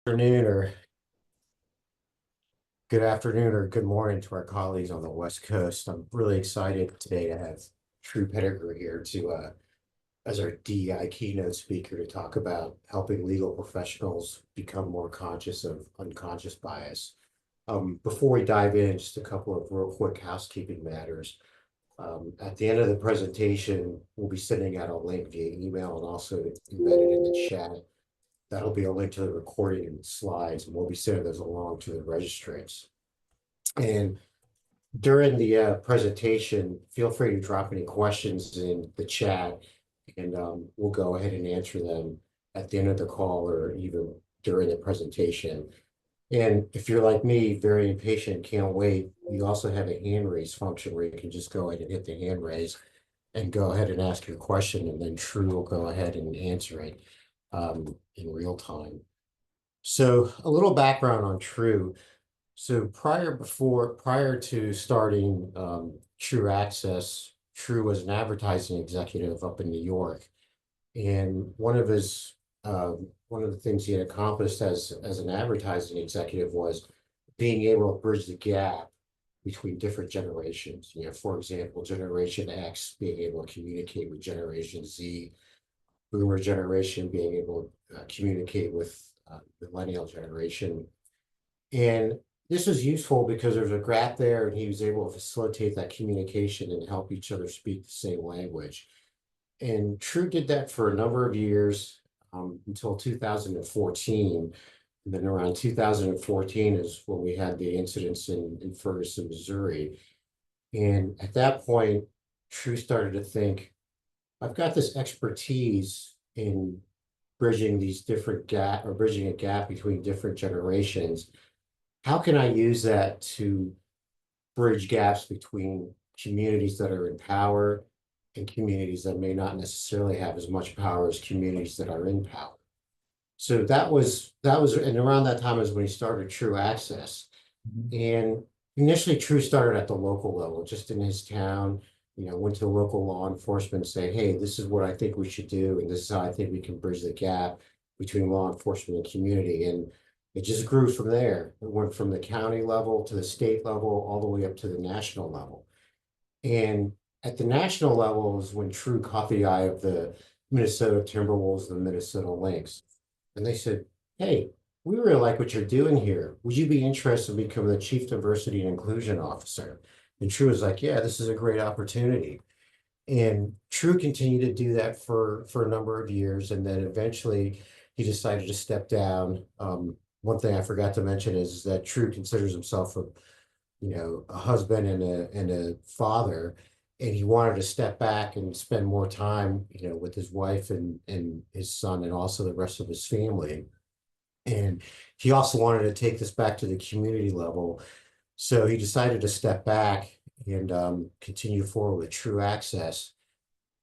Afternoon or good afternoon or good morning to our colleagues on the West Coast. I'm really excited today to have Tru Pettigrew here as our DEI keynote speaker to talk about helping legal professionals become more conscious of unconscious bias. Before we dive in, just a couple of real quick housekeeping matters. At the end of the presentation, we'll be sending out a link via email and also embedded in the chat. That'll be a link to the recording and slides, and we'll be sending those along to the registrants. And during the presentation, feel free to drop any questions in the chat, and we'll go ahead and answer them at the end of the call or even during the presentation. And if you're like me, very impatient, can't wait, we also have a hand raise function where you can just go ahead and hit the hand raise and go ahead and ask your question, and then Tru will go ahead and answer it in real time. So a little background on Tru. So prior to starting Tru Access, Tru was an advertising executive up in New York, and one of the things he had accomplished as an advertising executive was being able to bridge the gap between different generations. For example, Generation X being able to communicate with Generation Z, Boomer generation being able to communicate with Millennial generation. And this was useful because there's a gap there, and he was able to facilitate that communication and help each other speak the same language. And Tru did that for a number of years until 2014. And then around 2014 is when we had the incidents in Ferguson, Missouri. And at that point, Tru started to think, I've got this expertise in bridging bridging a gap between different generations. How can I use that to bridge gaps between communities that are in power and communities that may not necessarily have as much power as communities that are in power? So and around that time is when he started Tru Access. And initially Tru started at the local level, just in his town, went to the local law enforcement and say, hey, this is what I think we should do, and this is how I think we can bridge the gap between law enforcement and community. And it just grew from there. It went from the county level to the state level, all the way up to the national level. And at the national level is when Tru caught the eye of the Minnesota Timberwolves and the Minnesota Lynx. And they said, hey, we really like what you're doing here. Would you be interested in becoming the Chief Diversity and Inclusion Officer? And Tru was like, yeah, this is a great opportunity. And Tru continued to do that for a number of years. And then eventually he decided to step down. One thing I forgot to mention is that Tru considers himself a husband and a father, and he wanted to step back and spend more time, with his wife and his son and also the rest of his family. And he also wanted to take this back to the community level. So he decided to step back and continue forward with Tru Access.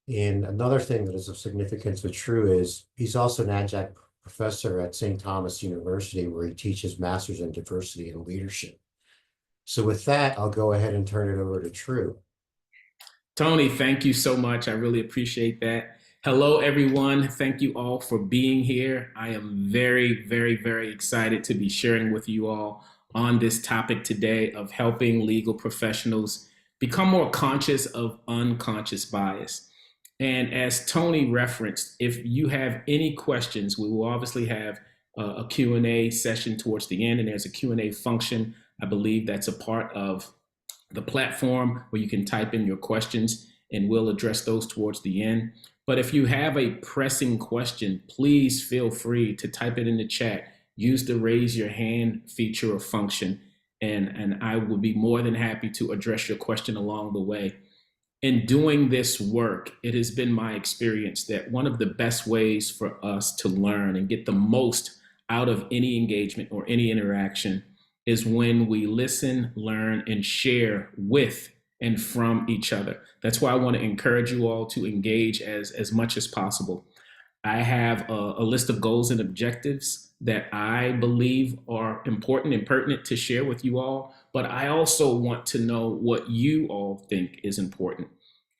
And another thing that is of significance with Tru is he's also an adjunct professor at St. Thomas University, where he teaches masters in diversity and leadership. So with that, I'll go ahead and turn it over to Tru. Tony, thank you so much. I really appreciate that. Hello, everyone. Thank you all for being here. I am very, very, very excited to be sharing with you all on this topic today of helping legal professionals become more conscious of unconscious bias. And as Tony referenced, if you have any questions, we will obviously have a Q&A session towards the end, and there's a Q&A function. I believe that's a part of the platform where you can type in your questions, and we'll address those towards the end. But if you have a pressing question, please feel free to type it in the chat. Use the raise your hand feature or function, and I will be more than happy to address your question along the way. In doing this work, it has been my experience that one of the best ways for us to learn and get the most out of any engagement or any interaction is when we listen, learn, and share with and from each other. That's why I want to encourage you all to engage as much as possible. I have a list of goals and objectives that I believe are important and pertinent to share with you all, but I also want to know what you all think is important.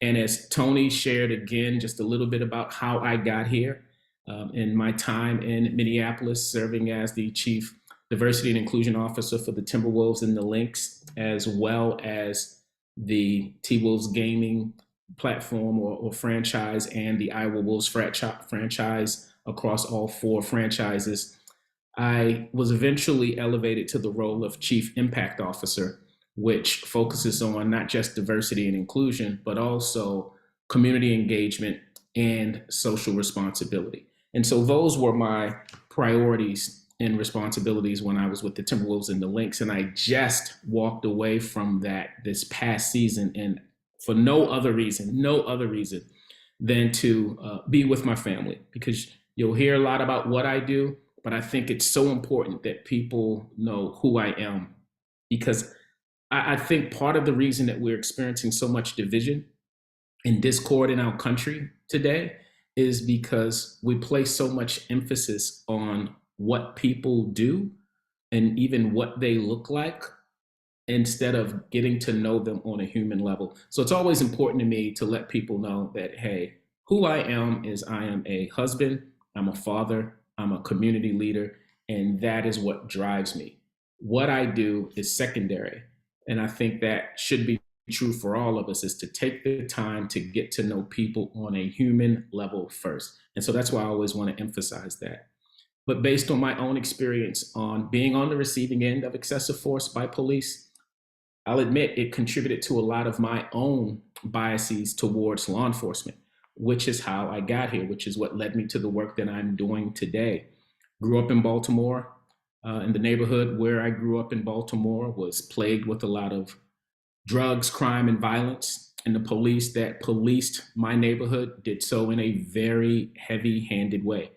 And as Tony shared again, just a little bit about how I got here, In my time in Minneapolis, serving as the Chief Diversity and Inclusion Officer for the Timberwolves and the Lynx, as well as the T-Wolves Gaming platform or franchise and the Iowa Wolves franchise across all 4 franchises. I was eventually elevated to the role of Chief Impact Officer, which focuses on not just diversity and inclusion, but also community engagement and social responsibility. And so those were my priorities and responsibilities when I was with the Timberwolves and the Lynx. And I just walked away from that this past season, and for no other reason than to be with my family, because you'll hear a lot about what I do, but I think it's so important that people know who I am, because I think part of the reason that we're experiencing so much division and discord in our country today is because we place so much emphasis on what people do and even what they look like, instead of getting to know them on a human level. So it's always important to me to let people know that, hey, who I am is I am a husband, I'm a father, I'm a community leader, and that is what drives me. What I do is secondary. And I think that should be true for all of us, is to take the time to get to know people on a human level first. And so that's why I always want to emphasize that. But based on my own experience on being on the receiving end of excessive force by police, I'll admit it contributed to a lot of my own biases towards law enforcement, which is how I got here, which is what led me to the work that I'm doing today. Grew up in Baltimore. In the neighborhood where I grew up in Baltimore was plagued with a lot of drugs, crime, and violence. And the police that policed my neighborhood did so in a very heavy-handed way.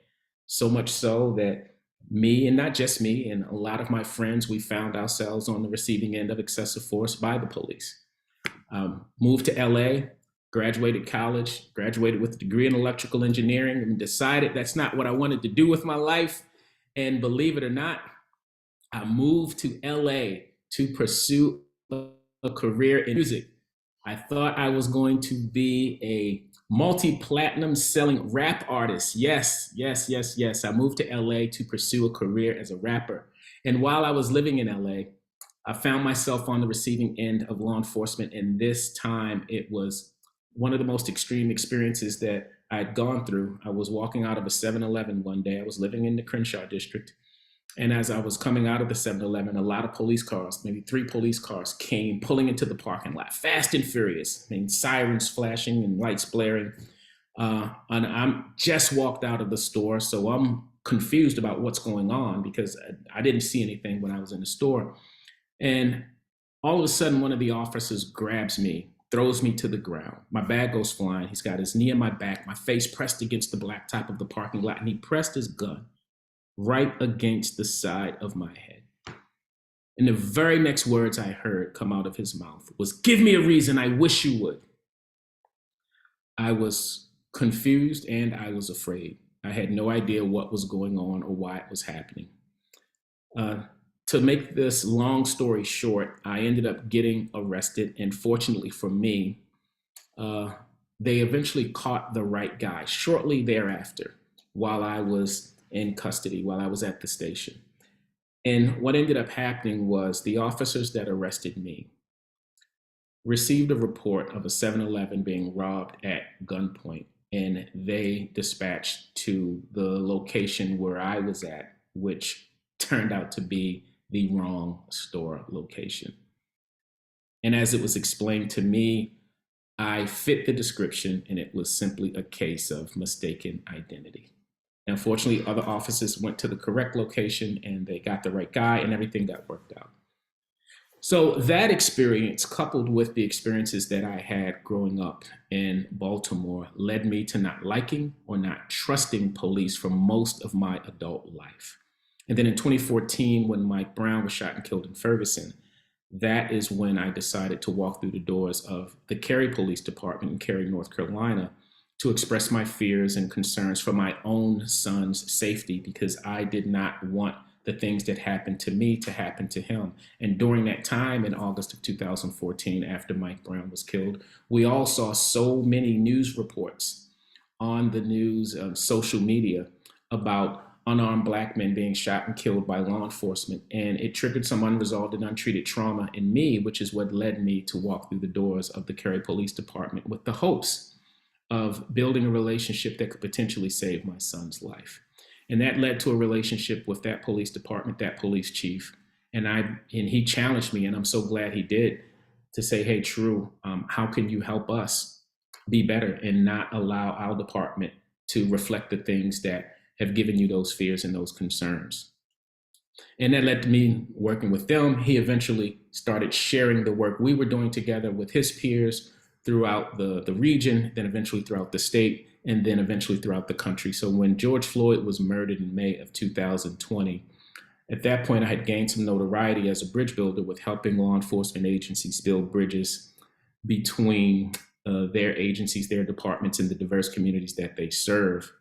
So much so that me, and not just me, and a lot of my friends, we found ourselves on the receiving end of excessive force by the police. Moved to LA, graduated college, graduated with a degree in electrical engineering, and decided that's not what I wanted to do with my life. And believe it or not, I moved to LA to pursue a career in music. I thought I was going to be a multi-platinum selling rap artist. Yes, yes, yes, yes. I moved to LA to pursue a career as a rapper. And while I was living in LA, I found myself on the receiving end of law enforcement. And this time it was one of the most extreme experiences that I'd gone through. I was walking out of a 7-Eleven one day. I was living in the Crenshaw district. And as I was coming out of the 7-Eleven, a lot of police cars, maybe 3 police cars, came pulling into the parking lot, fast and furious. I mean, sirens flashing and lights blaring. And I'm just walked out of the store, so I'm confused about what's going on because I didn't see anything when I was in the store. And all of a sudden, one of the officers grabs me, throws me to the ground. My bag goes flying. He's got his knee in my back, my face pressed against the blacktop of the parking lot, and he pressed his gun right against the side of my head. And the very next words I heard come out of his mouth was, "Give me a reason, I wish you would." I was confused and I was afraid. I had no idea what was going on or why it was happening. To make this long story short, I ended up getting arrested, and fortunately for me, they eventually caught the right guy shortly thereafter while I was in custody, while I was at the station. And what ended up happening was the officers that arrested me received a report of a 7-Eleven being robbed at gunpoint, and they dispatched to the location where I was at, which turned out to be the wrong store location. And as it was explained to me, I fit the description, and it was simply a case of mistaken identity. And fortunately, other officers went to the correct location and they got the right guy, and everything got worked out. So that experience, coupled with the experiences that I had growing up in Baltimore, led me to not liking or not trusting police for most of my adult life. And then in 2014, when Mike Brown was shot and killed in Ferguson, that is when I decided to walk through the doors of the Cary Police Department in Cary, North Carolina, to express my fears and concerns for my own son's safety, because I did not want the things that happened to me to happen to him. And during that time in August of 2014, after Mike Brown was killed, we all saw so many news reports on the news, social media, about unarmed Black men being shot and killed by law enforcement. And it triggered some unresolved and untreated trauma in me, which is what led me to walk through the doors of the Cary Police Department with the hopes of building a relationship that could potentially save my son's life. And that led to a relationship with that police department, that police chief. And he challenged me, and I'm so glad he did, to say, hey, Tru, how can you help us be better and not allow our department to reflect the things that have given you those fears and those concerns? And that led to me working with them. He eventually started sharing the work we were doing together with his peers throughout the region, then eventually throughout the state, and then eventually throughout the country. So when George Floyd was murdered in May of 2020, at that point, I had gained some notoriety as a bridge builder with helping law enforcement agencies build bridges between their agencies, their departments, and the diverse communities that they serve.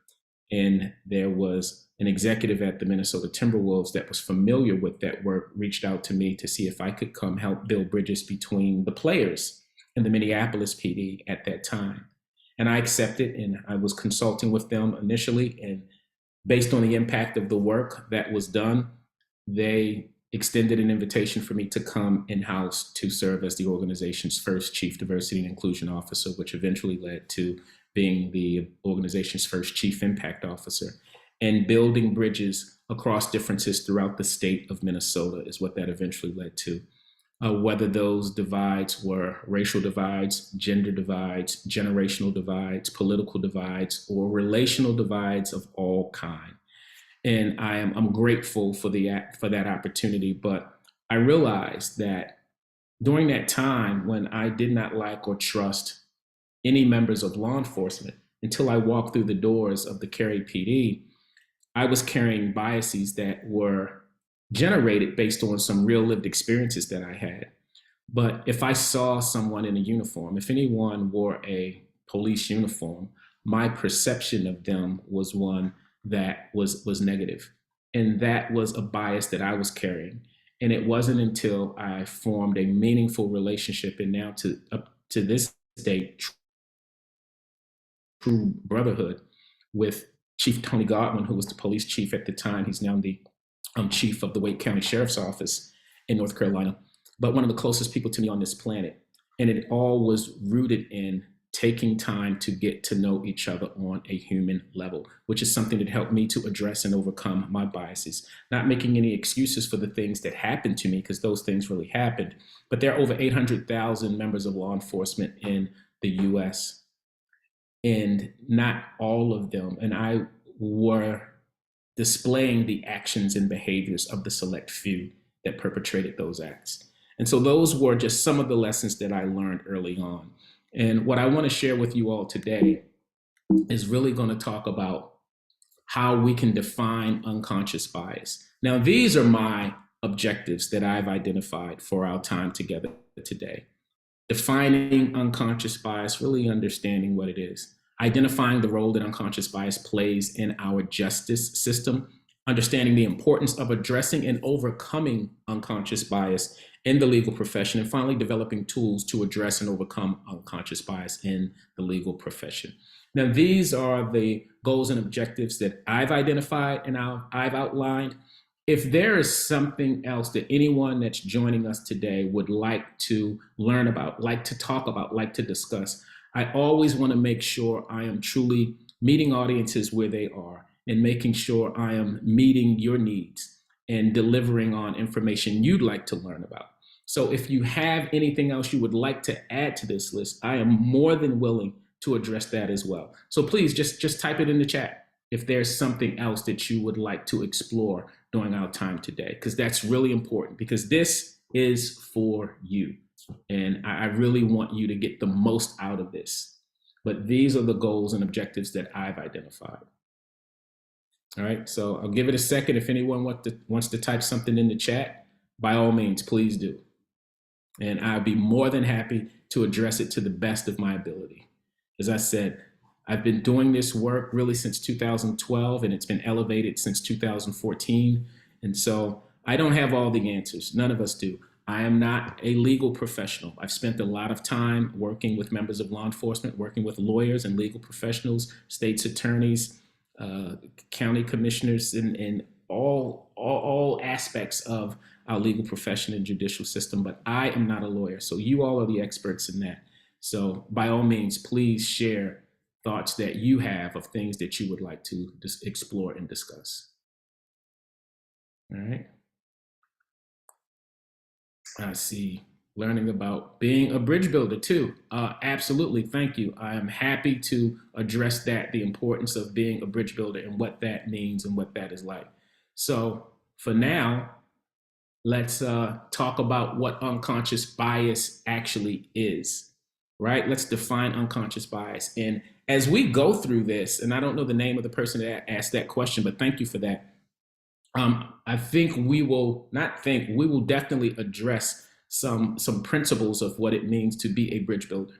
And there was an executive at the Minnesota Timberwolves that was familiar with that work, reached out to me to see if I could come help build bridges between the players and the Minneapolis PD at that time. And I accepted, and I was consulting with them initially. And based on the impact of the work that was done, they extended an invitation for me to come in-house to serve as the organization's first chief diversity and inclusion officer, which eventually led to being the organization's first chief impact officer. And building bridges across differences throughout the state of Minnesota is what that eventually led to. Whether those divides were racial divides, gender divides, generational divides, political divides, or relational divides of all kind. And I'm grateful for that opportunity. But I realized that during that time when I did not like or trust any members of law enforcement, until I walked through the doors of the Cary PD, I was carrying biases that were generated based on some real lived experiences that I had. But if I saw someone in a uniform, if anyone wore a police uniform, my perception of them was one that was negative. And that was a bias that I was carrying. And it wasn't until I formed a meaningful relationship, and now up to this day, true brotherhood, with Chief Tony Godwin, who was the police chief at the time. He's now the chief of the Wake County Sheriff's Office in North Carolina, but one of the closest people to me on this planet. And it all was rooted in taking time to get to know each other on a human level, which is something that helped me to address and overcome my biases, not making any excuses for the things that happened to me, because those things really happened. But there are over 800,000 members of law enforcement in the US, and not all of them, and I were displaying the actions and behaviors of the select few that perpetrated those acts. And so those were just some of the lessons that I learned early on. And what I want to share with you all today is really going to talk about how we can define unconscious bias. Now, these are my objectives that I've identified for our time together today. Defining unconscious bias, really understanding what it is. Identifying the role that unconscious bias plays in our justice system. Understanding the importance of addressing and overcoming unconscious bias in the legal profession. And finally, developing tools to address and overcome unconscious bias in the legal profession. Now, these are the goals and objectives that I've identified and I've outlined. If there is something else that anyone that's joining us today would like to learn about, like to talk about, like to discuss, I always want to make sure I am truly meeting audiences where they are and making sure I am meeting your needs and delivering on information you'd like to learn about. So if you have anything else you would like to add to this list, I am more than willing to address that as well. So please just type it in the chat if there's something else that you would like to explore during our time today, because that's really important, because this is for you. And I really want you to get the most out of this. But these are the goals and objectives that I've identified. All right, so I'll give it a second. If anyone wants to type something in the chat, by all means, please do. And I'd be more than happy to address it to the best of my ability. As I said, I've been doing this work really since 2012, and it's been elevated since 2014. And so I don't have all the answers. None of us do. I am not a legal professional. I've spent a lot of time working with members of law enforcement, working with lawyers and legal professionals, state's attorneys, county commissioners in all aspects of our legal profession and judicial system, but I am not a lawyer. So you all are the experts in that. So by all means, please share thoughts that you have of things that you would like to explore and discuss. All right. I see. Learning about being a bridge builder too. Absolutely. Thank you. I am happy to address that, the importance of being a bridge builder and what that means and what that is like. So for now, let's talk about what unconscious bias actually is, right? Let's define unconscious bias. And as we go through this, and I don't know the name of the person that asked that question, but thank you for that. I think we will not think we will definitely address some principles of what it means to be a bridge builder,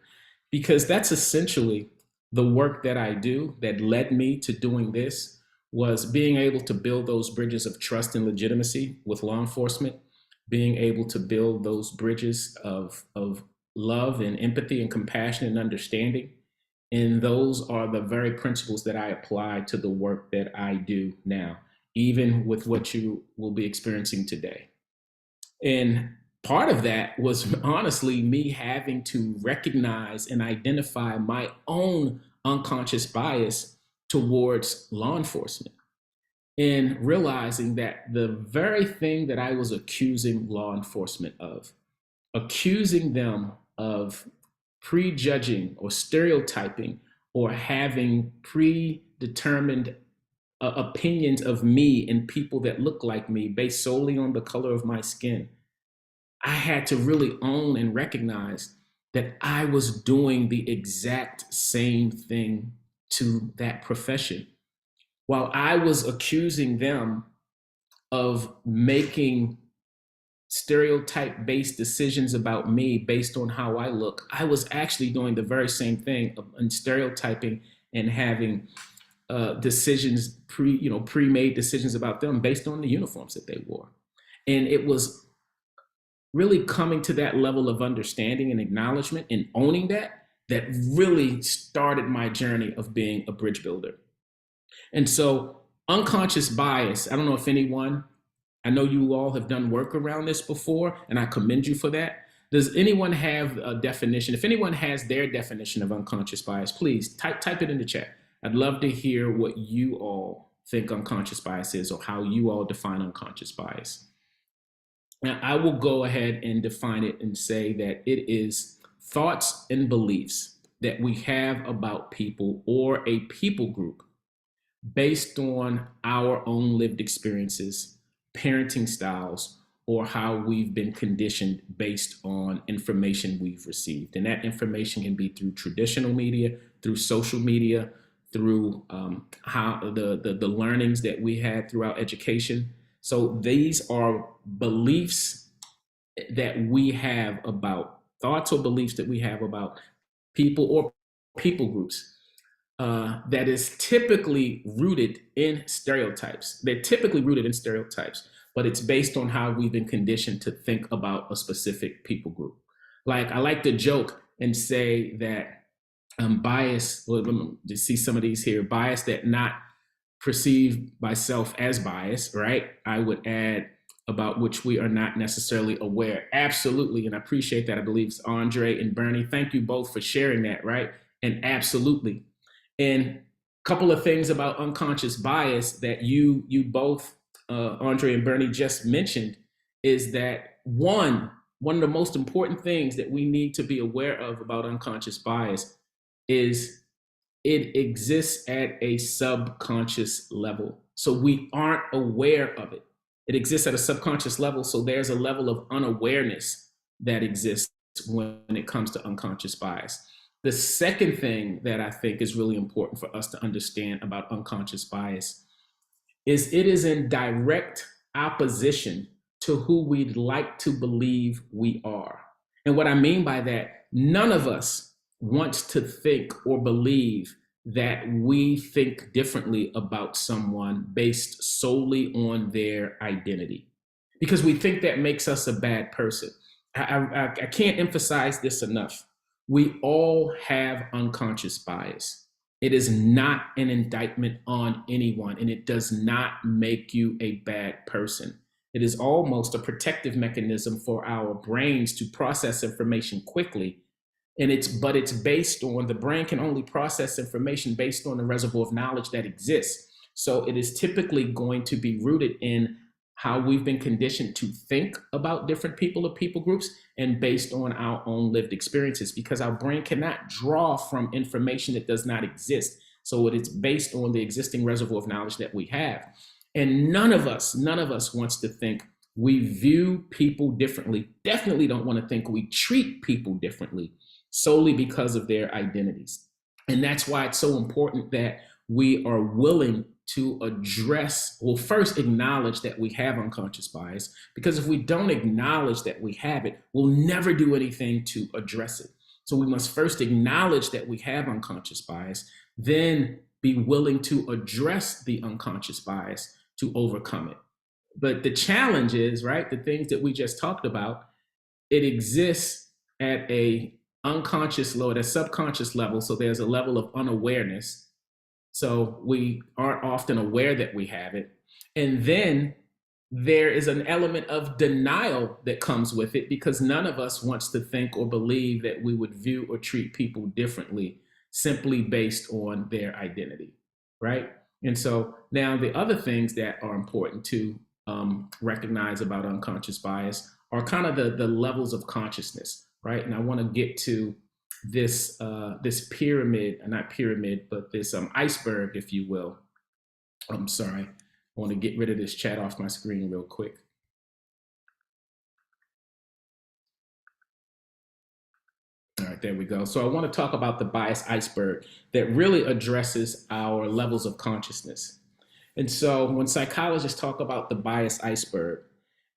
because that's essentially the work that I do that led me to doing this, was being able to build those bridges of trust and legitimacy with law enforcement, being able to build those bridges of love and empathy and compassion and understanding. And those are the very principles that I apply to the work that I do now, even with what you will be experiencing today. And part of that was honestly me having to recognize and identify my own unconscious bias towards law enforcement, and realizing that the very thing that I was accusing law enforcement of, accusing them of prejudging or stereotyping or having predetermined opinions of me and people that look like me based solely on the color of my skin, I had to really own and recognize that I was doing the exact same thing to that profession. While I was accusing them of making stereotype based decisions about me based on how I look, I was actually doing the very same thing in stereotyping and having decisions pre-made decisions about them based on the uniforms that they wore. And it was really coming to that level of understanding and acknowledgement and owning that really started my journey of being a bridge builder. And so unconscious bias, I don't know if anyone, I know you all have done work around this before, and I commend you for that. Does anyone have a definition? If anyone has their definition of unconscious bias, please type it in the chat. I'd love to hear what you all think unconscious bias is, or how you all define unconscious bias. Now, I will go ahead and define it and say that it is thoughts and beliefs that we have about people or a people group based on our own lived experiences, parenting styles, or how we've been conditioned based on information we've received. And that information can be through traditional media, through social media, through how the learnings that we had throughout education. So these are beliefs that we have about, thoughts or beliefs that we have about people or people groups, that is typically rooted in stereotypes. They're typically rooted in stereotypes, but it's based on how we've been conditioned to think about a specific people group. Like, I like to joke and say that bias, well, let me just see some of these here, bias that not perceive myself as bias, right? I would add about which we are not necessarily aware. Absolutely. And I appreciate that. I believe it's Andre and Bernie. Thank you both for sharing that, right? And absolutely. And a couple of things about unconscious bias that you both, Andre and Bernie, just mentioned, is that one of the most important things that we need to be aware of about unconscious bias is it exists at a subconscious level. So we aren't aware of it. It exists at a subconscious level. So there's a level of unawareness that exists when it comes to unconscious bias. The second thing that I think is really important for us to understand about unconscious bias is it is in direct opposition to who we'd like to believe we are. And what I mean by that, none of us wants to think or believe that we think differently about someone based solely on their identity, because we think that makes us a bad person. I can't emphasize this enough. We all have unconscious bias. It is not an indictment on anyone, and it does not make you a bad person. It is almost a protective mechanism for our brains to process information quickly. And it's based on, the brain can only process information based on the reservoir of knowledge that exists. So it is typically going to be rooted in how we've been conditioned to think about different people or people groups, and based on our own lived experiences, because our brain cannot draw from information that does not exist. So it is based on the existing reservoir of knowledge that we have. And none of us wants to think we view people differently. Definitely don't want to think we treat people differently solely because of their identities. And that's why it's so important that we are willing to address, well, first acknowledge that we have unconscious bias, because if we don't acknowledge that we have it, we'll never do anything to address it. So we must first acknowledge that we have unconscious bias, then be willing to address the unconscious bias to overcome it. But the challenge is, right, the things that we just talked about, it exists at a unconscious level, at a subconscious level. So there's a level of unawareness. So we aren't often aware that we have it. And then there is an element of denial that comes with it, because none of us wants to think or believe that we would view or treat people differently simply based on their identity, right? And so now the other things that are important to recognize about unconscious bias are kind of the levels of consciousness, right? And I want to get to this pyramid, not pyramid, but this iceberg, if you will. I'm sorry. I want to get rid of this chat off my screen real quick. All right, there we go. So I want to talk about the bias iceberg that really addresses our levels of consciousness. And so when psychologists talk about the bias iceberg,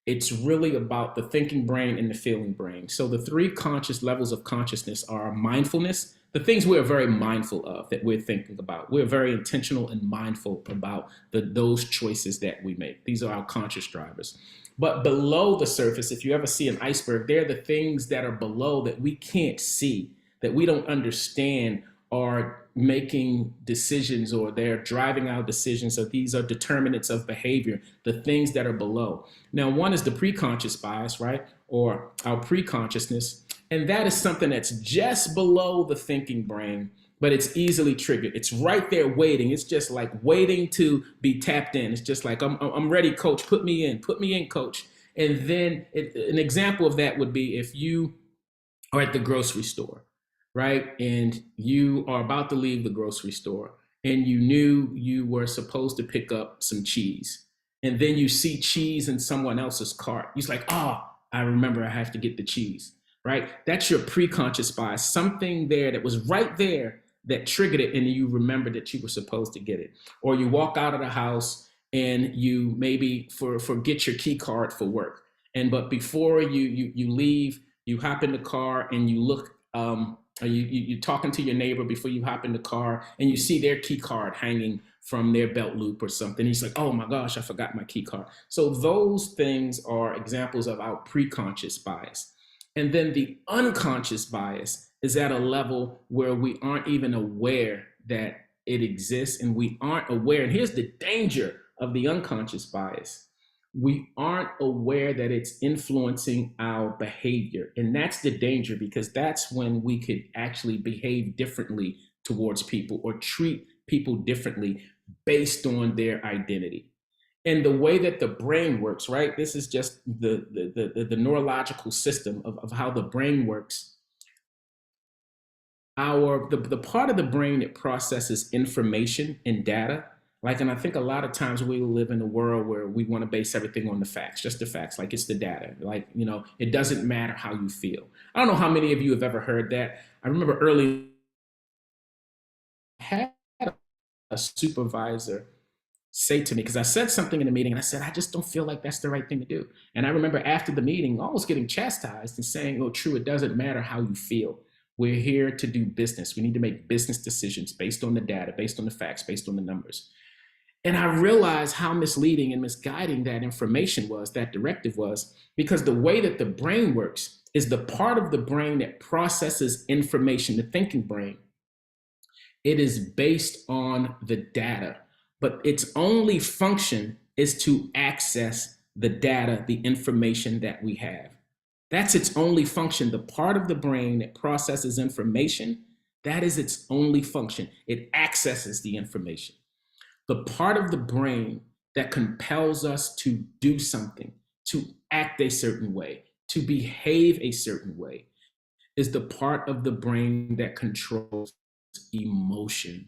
it's really about the thinking brain and the feeling brain. So the three conscious levels of consciousness are mindfulness, the things we're very mindful of that we're thinking about. We're very intentional and mindful about those choices that we make. These are our conscious drivers. But below the surface, if you ever see an iceberg, they're the things that are below that we can't see, that we don't understand, are making decisions, or they're driving our decisions. So these are determinants of behavior, the things that are below. Now, one is the preconscious bias, right? Or our preconsciousness. And that is something that's just below the thinking brain, but it's easily triggered. It's right there waiting. It's just like waiting to be tapped in. It's just like, I'm ready, coach, put me in, coach. And then an example of that would be if you are at the grocery store, right? And you are about to leave the grocery store, and you knew you were supposed to pick up some cheese. And then you see cheese in someone else's cart. You're like, oh, I remember I have to get the cheese, right? That's your preconscious bias, something there that was right there that triggered it, and you remember that you were supposed to get it. Or you walk out of the house and you maybe forget your key card for work. But before you leave, you hop in the car and you look, you're talking to your neighbor before you hop in the car, and you see their key card hanging from their belt loop or something. He's like, oh my gosh, I forgot my key card. So those things are examples of our preconscious bias. And then the unconscious bias is at a level where we aren't even aware that it exists, and we aren't aware. And here's the danger of the unconscious bias. We aren't aware that it's influencing our behavior. And that's the danger, because that's when we could actually behave differently towards people or treat people differently based on their identity. And the way that the brain works, right? This is just the neurological system of how the brain works. The part of the brain that processes information and data, and I think a lot of times we live in a world where we want to base everything on the facts, just the facts, like it's the data. It doesn't matter how you feel. I don't know how many of you have ever heard that. I remember early, I had a supervisor say to me, because I said something in the meeting and I said, I just don't feel like that's the right thing to do. And I remember after the meeting almost getting chastised and saying, oh, Tru, it doesn't matter how you feel. We're here to do business. We need to make business decisions based on the data, based on the facts, based on the numbers. And I realized how misleading and misguiding that information was, that directive was, because the way that the brain works is the part of the brain that processes information, the thinking brain. it is based on the data, but its only function is to access the data, the information that we have. That's its only function. The part of the brain that processes information, that is its only function. It accesses the information. The part of the brain that compels us to do something, to act a certain way, to behave a certain way, is the part of the brain that controls emotion.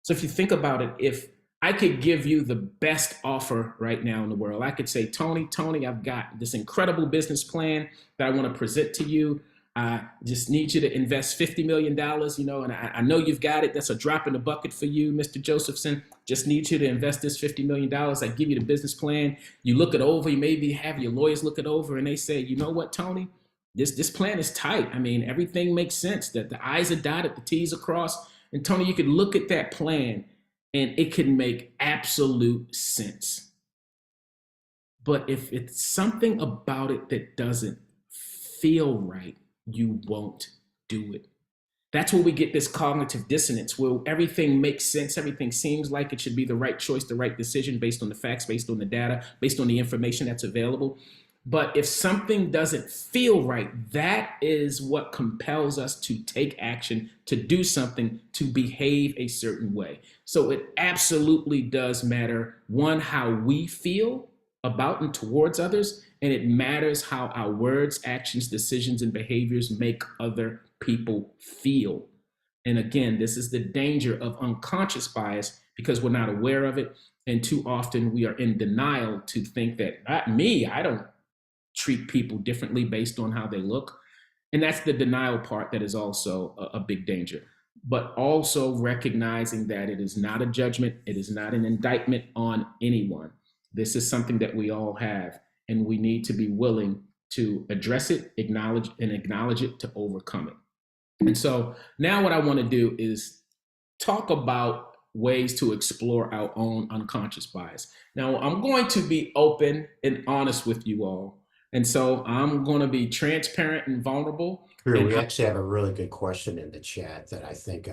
So if you think about it, if I could give you the best offer right now in the world, I could say, Tony, I've got this incredible business plan that I want to present to you. I just need you to invest $50 million, and I know you've got it. That's a drop in the bucket for you, Mr. Josephson. Just need you to invest this $50 million. I give you the business plan. You look it over. You maybe have your lawyers look it over, and they say, you know what, Tony? This plan is tight. I mean, everything makes sense. That the I's are dotted, the T's are crossed. And Tony, you could look at that plan and it can make absolute sense. But if it's something about it that doesn't feel right, you won't do it. That's where we get this cognitive dissonance, where everything makes sense, everything seems like it should be the right choice, the right decision based on the facts, based on the data, based on the information that's available. But if something doesn't feel right, that is what compels us to take action, to do something, to behave a certain way. So it absolutely does matter, one, how we feel about and towards others, and it matters how our words, actions, decisions, and behaviors make other people feel. And again, this is the danger of unconscious bias because we're not aware of it. And too often we are in denial to think that, not me, I don't treat people differently based on how they look. And that's the denial part that is also a big danger. But also recognizing that it is not a judgment, it is not an indictment on anyone. This is something that we all have, and we need to be willing to address it, acknowledge it to overcome it. And so now what I want to do is talk about ways to explore our own unconscious bias. Now, I'm going to be open and honest with you all. And so I'm going to be transparent and vulnerable. Drew, And we actually have a really good question in the chat that I think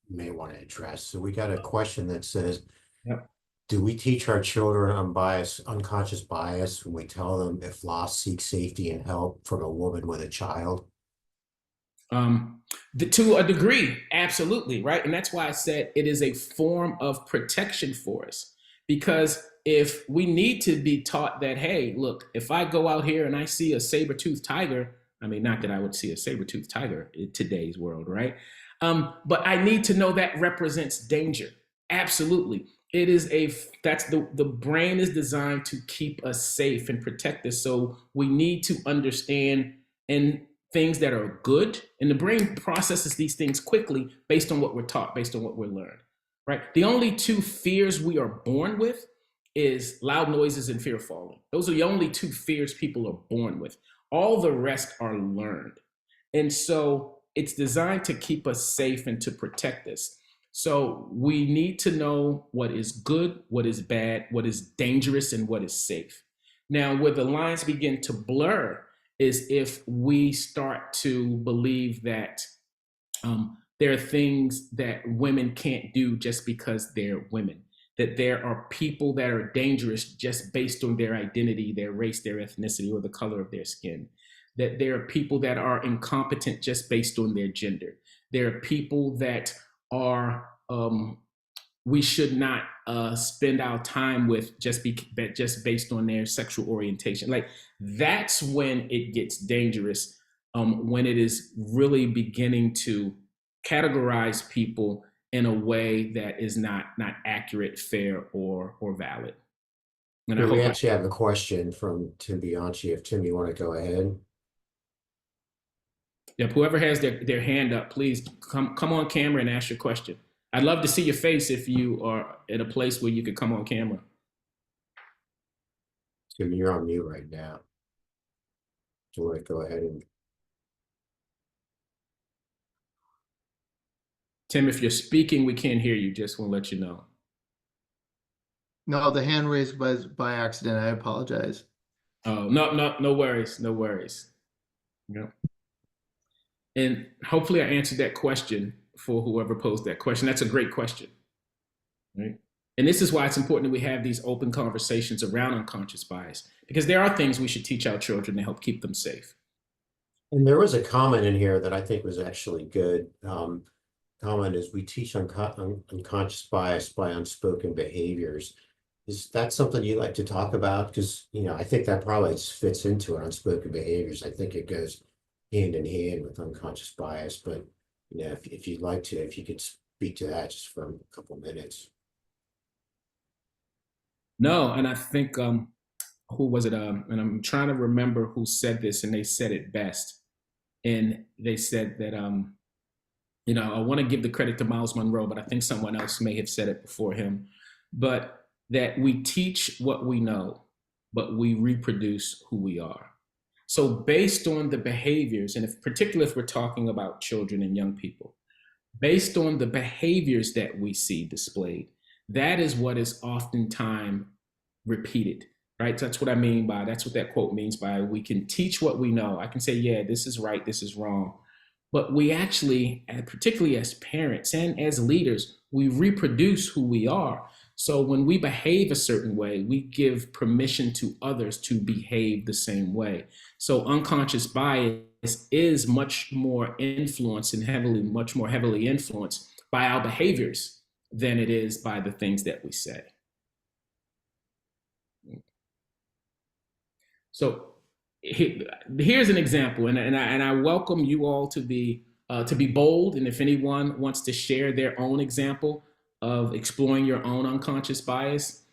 may want to address. So we got a question that says, Yep. do we teach our children unconscious bias when we tell them if lost, seek safety and help from a woman with a child? To a degree, absolutely, right? And that's why I said it is a form of protection for us. Because if we need to be taught that, hey, look, if I go out here and I see a saber-toothed tiger, I mean, not that I would see a saber-toothed tiger in today's world, right? But I need to know that represents danger. Absolutely. The brain is designed to keep us safe and protect us. So we need to understand and things that are good, and the brain processes these things quickly based on what we're taught, based on what we're learned, right? The only two fears we are born with is loud noises and fear of falling. Those are the only two fears people are born with. All the rest are learned. And so it's designed to keep us safe and to protect us. So we need to know what is good, what is bad, what is dangerous, and what is safe. Now, where the lines begin to blur is if we start to believe that there are things that women can't do just because they're women, that there are people that are dangerous just based on their identity, their race, their ethnicity, or the color of their skin, that there are people that are incompetent just based on their gender. There are people that are we should not spend our time with just based on their sexual orientation. Like, that's when it gets dangerous, when it is really beginning to categorize people in a way that is not accurate, fair, or valid. And Here, we actually have a question from Tim Bianchi. If Tim, you want to go ahead. Yep, whoever has their hand up, please come on camera and ask your question. I'd love to see your face if you are at a place where you could come on camera. Tim, you're on mute right now. Do you want to go ahead and... Tim, if you're speaking, we can't hear you. Just want to let you know. No, the hand raised was by accident. I apologize. Oh, no worries. No worries. Yeah. And hopefully I answered that question for whoever posed that question. That's a great question, right? And this is why it's important that we have these open conversations around unconscious bias, because there are things we should teach our children to help keep them safe. And there was a comment in here that I think was actually good. Comment is we teach unconscious bias by unspoken behaviors. Is that something you'd like to talk about? Because, I think that probably fits into it, unspoken behaviors. I think it goes hand in hand with unconscious bias. But, if you'd like to, if you could speak to that just for a couple minutes. No, and I think, who was it? And I'm trying to remember who said this, and they said it best. And they said that, I want to give the credit to Miles Monroe, but I think someone else may have said it before him. But that we teach what we know, but we reproduce who we are. So based on the behaviors, and particularly if we're talking about children and young people, based on the behaviors that we see displayed, that is what is oftentimes repeated, right? So that's what I mean by, that's what that quote means by, we can teach what we know. I can say, yeah, this is right, this is wrong. But we actually, particularly as parents and as leaders, we reproduce who we are. So when we behave a certain way, we give permission to others to behave the same way. So unconscious bias is much more influenced and much more heavily influenced by our behaviors than it is by the things that we say. So here's an example, and I welcome you all to be bold. And if anyone wants to share their own example of exploring your own unconscious bias,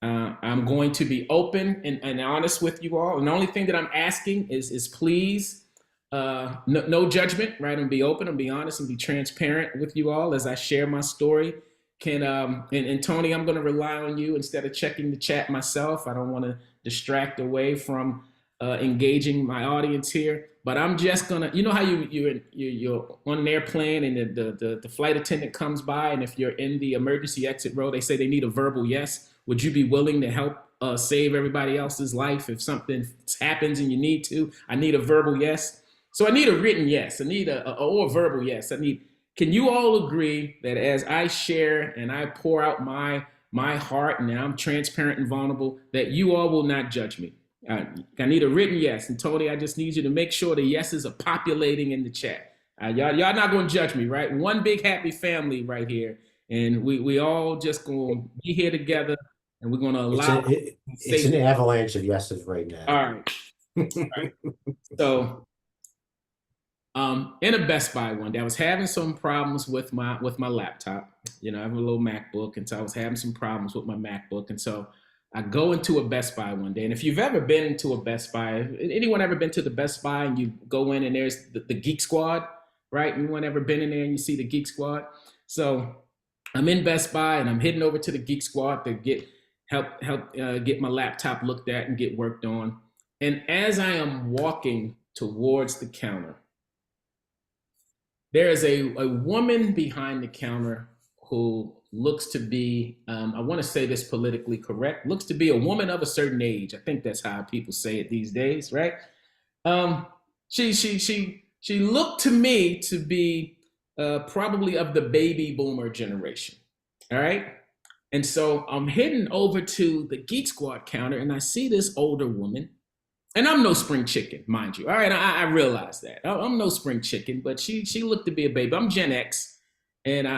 I'm going to be open and honest with you all. And the only thing that I'm asking is please, no judgment, right? And be open and be honest and be transparent with you all as I share my story. And Tony, I'm going to rely on you instead of checking the chat myself. I don't want to distract away from engaging my audience here, but I'm just gonna, how you're on an airplane and the flight attendant comes by, and if you're in the emergency exit row, they say they need a verbal yes. Would you be willing to help save everybody else's life if something happens and you need to? I need a verbal yes. So I need a written yes. I need or a verbal yes. Can you all agree that as I share and I pour out my heart and I'm transparent and vulnerable, that you all will not judge me? I need a written yes. And Tony, I just need you to make sure the yeses are populating in the chat. Y'all not going to judge me, right? One big happy family right here. And we all just going to be here together, and we're going to allow. It's an avalanche of yeses right now. All right. So in a Best Buy one day, I was having some problems with my laptop. I have a little MacBook, and so I was having some problems with my MacBook. And so I go into a Best Buy one day, and if you've ever been into a Best Buy, anyone ever been to the Best Buy and you go in and there's the Geek Squad, right? Anyone ever been in there and you see the Geek Squad? So I'm in Best Buy and I'm heading over to the Geek Squad to help get my laptop looked at and get worked on. And as I am walking towards the counter, there is a woman behind the counter who looks to be, I want to say this politically correct, looks to be a woman of a certain age. I think that's how people say it these days, right? She looked to me to be probably of the baby boomer generation, all right? And so I'm heading over to the Geek Squad counter, and I see this older woman. And I'm no spring chicken, mind you. All right, I realize that. I'm no spring chicken, but she looked to be a baby. I'm Gen X, and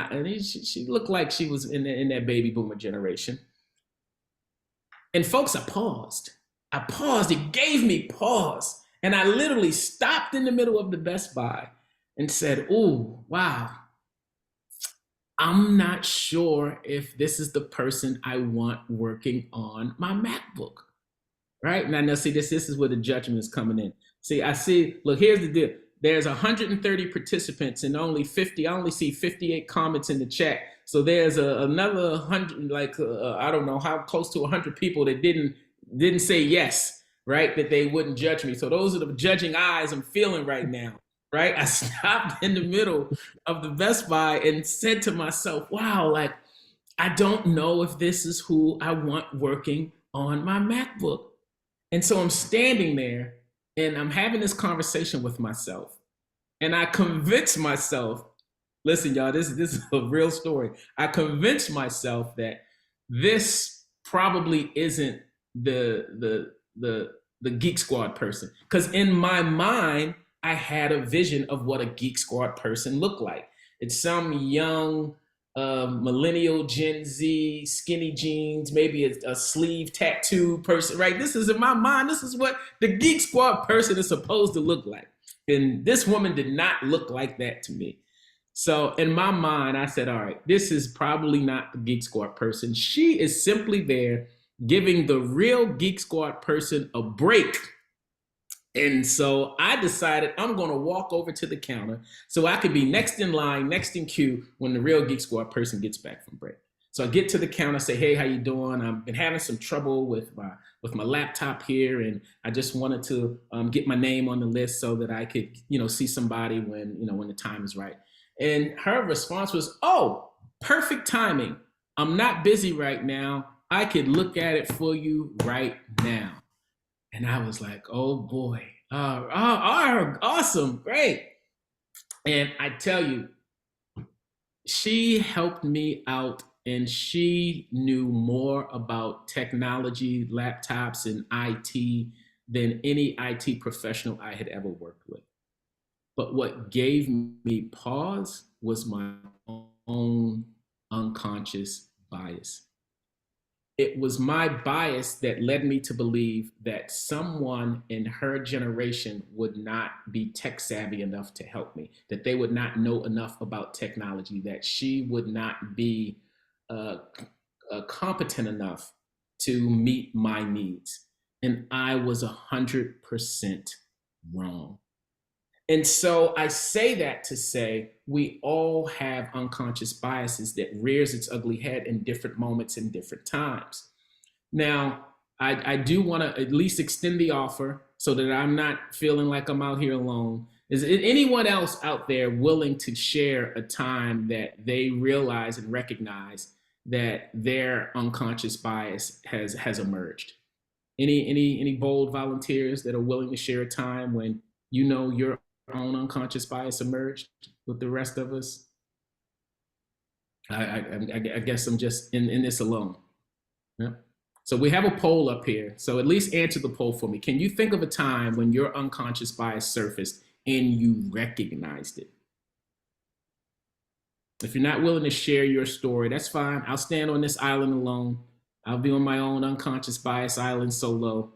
she looked like she was in that baby boomer generation. And folks, I paused. It gave me pause. And I literally stopped in the middle of the Best Buy and said, "Ooh, wow. I'm not sure if this is the person I want working on my MacBook." Right? Now, see, this is where the judgment is coming in. Look, here's the deal. There's 130 participants and only 50, I only see 58 comments in the chat. So there's another 100, I don't know how close to 100 people that didn't say yes, right? That they wouldn't judge me. So those are the judging eyes I'm feeling right now, right? I stopped in the middle of the Best Buy and said to myself, wow, I don't know if this is who I want working on my MacBook. And so I'm standing there and I'm having this conversation with myself, and I convince myself, listen, y'all, this is a real story. I convinced myself that this probably isn't the Geek Squad person, because in my mind, I had a vision of what a Geek Squad person looked like. It's some young millennial Gen Z, skinny jeans, maybe a sleeve tattoo person, right? This is in my mind. This is what the Geek Squad person is supposed to look like. And this woman did not look like that to me. So in my mind, I said, all right, this is probably not the Geek Squad person. She is simply there giving the real Geek Squad person a break. And so I decided I'm going to walk over to the counter so I could be next in line, next in queue when the real Geek Squad person gets back from break. So I get to the counter, say, hey, how you doing? I've been having some trouble with my laptop here, and I just wanted to get my name on the list so that I could, see somebody when the time is right. And her response was, oh, perfect timing. I'm not busy right now. I could look at it for you right now. And I was like, oh boy, awesome, great. And I tell you, she helped me out, and she knew more about technology, laptops, and IT than any IT professional I had ever worked with. But what gave me pause was my own unconscious bias. It was my bias that led me to believe that someone in her generation would not be tech savvy enough to help me, that they would not know enough about technology, that she would not be competent enough to meet my needs. And I was 100% wrong. And so I say that to say we all have unconscious biases that rears its ugly head in different moments and different times. Now, I do want to at least extend the offer so that I'm not feeling like I'm out here alone. Is anyone else out there willing to share a time that they realize and recognize that their unconscious bias has emerged? Any bold volunteers that are willing to share a time when your own unconscious bias emerged with the rest of us? I guess I'm just in this alone. Yeah. So we have a poll up here. So at least answer the poll for me. Can you think of a time when your unconscious bias surfaced and you recognized it? If you're not willing to share your story, that's fine. I'll stand on this island alone. I'll be on my own unconscious bias island solo.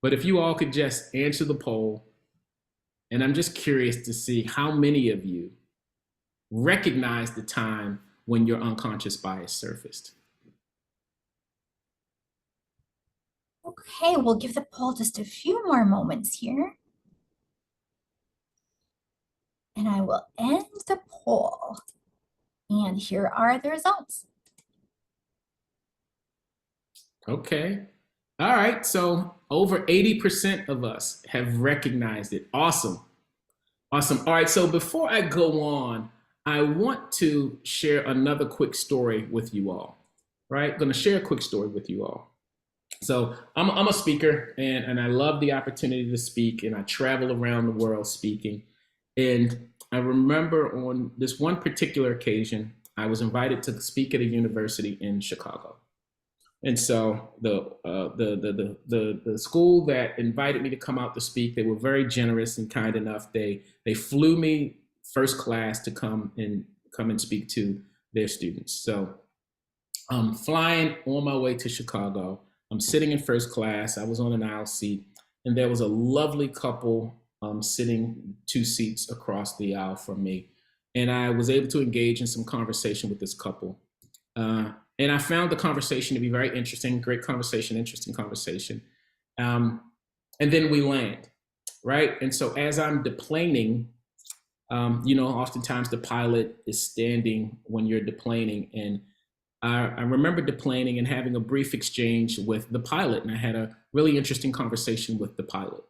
But if you all could just answer the poll, and I'm just curious to see how many of you recognize the time when your unconscious bias surfaced. Okay, we'll give the poll just a few more moments here. And I will end the poll. And here are the results. Okay. All right. So over 80% of us have recognized it. Awesome. Awesome. All right. So before I go on, I want to share another quick story with you all. Right? I'm going to share a quick story with you all. So I'm a speaker, and I love the opportunity to speak, and I travel around the world speaking. And I remember on this one particular occasion, I was invited to speak at a university in Chicago. And so the school that invited me to come out to speak, they were very generous and kind enough. They flew me first class to come and speak to their students. So I'm flying on my way to Chicago. I'm sitting in first class. I was on an aisle seat, and there was a lovely couple sitting 2 seats across the aisle from me. And I was able to engage in some conversation with this couple. And I found the conversation to be very interesting, great conversation, interesting conversation. And then we land, right? And so as I'm deplaning, oftentimes the pilot is standing when you're deplaning. And I remember deplaning and having a brief exchange with the pilot. And I had a really interesting conversation with the pilot.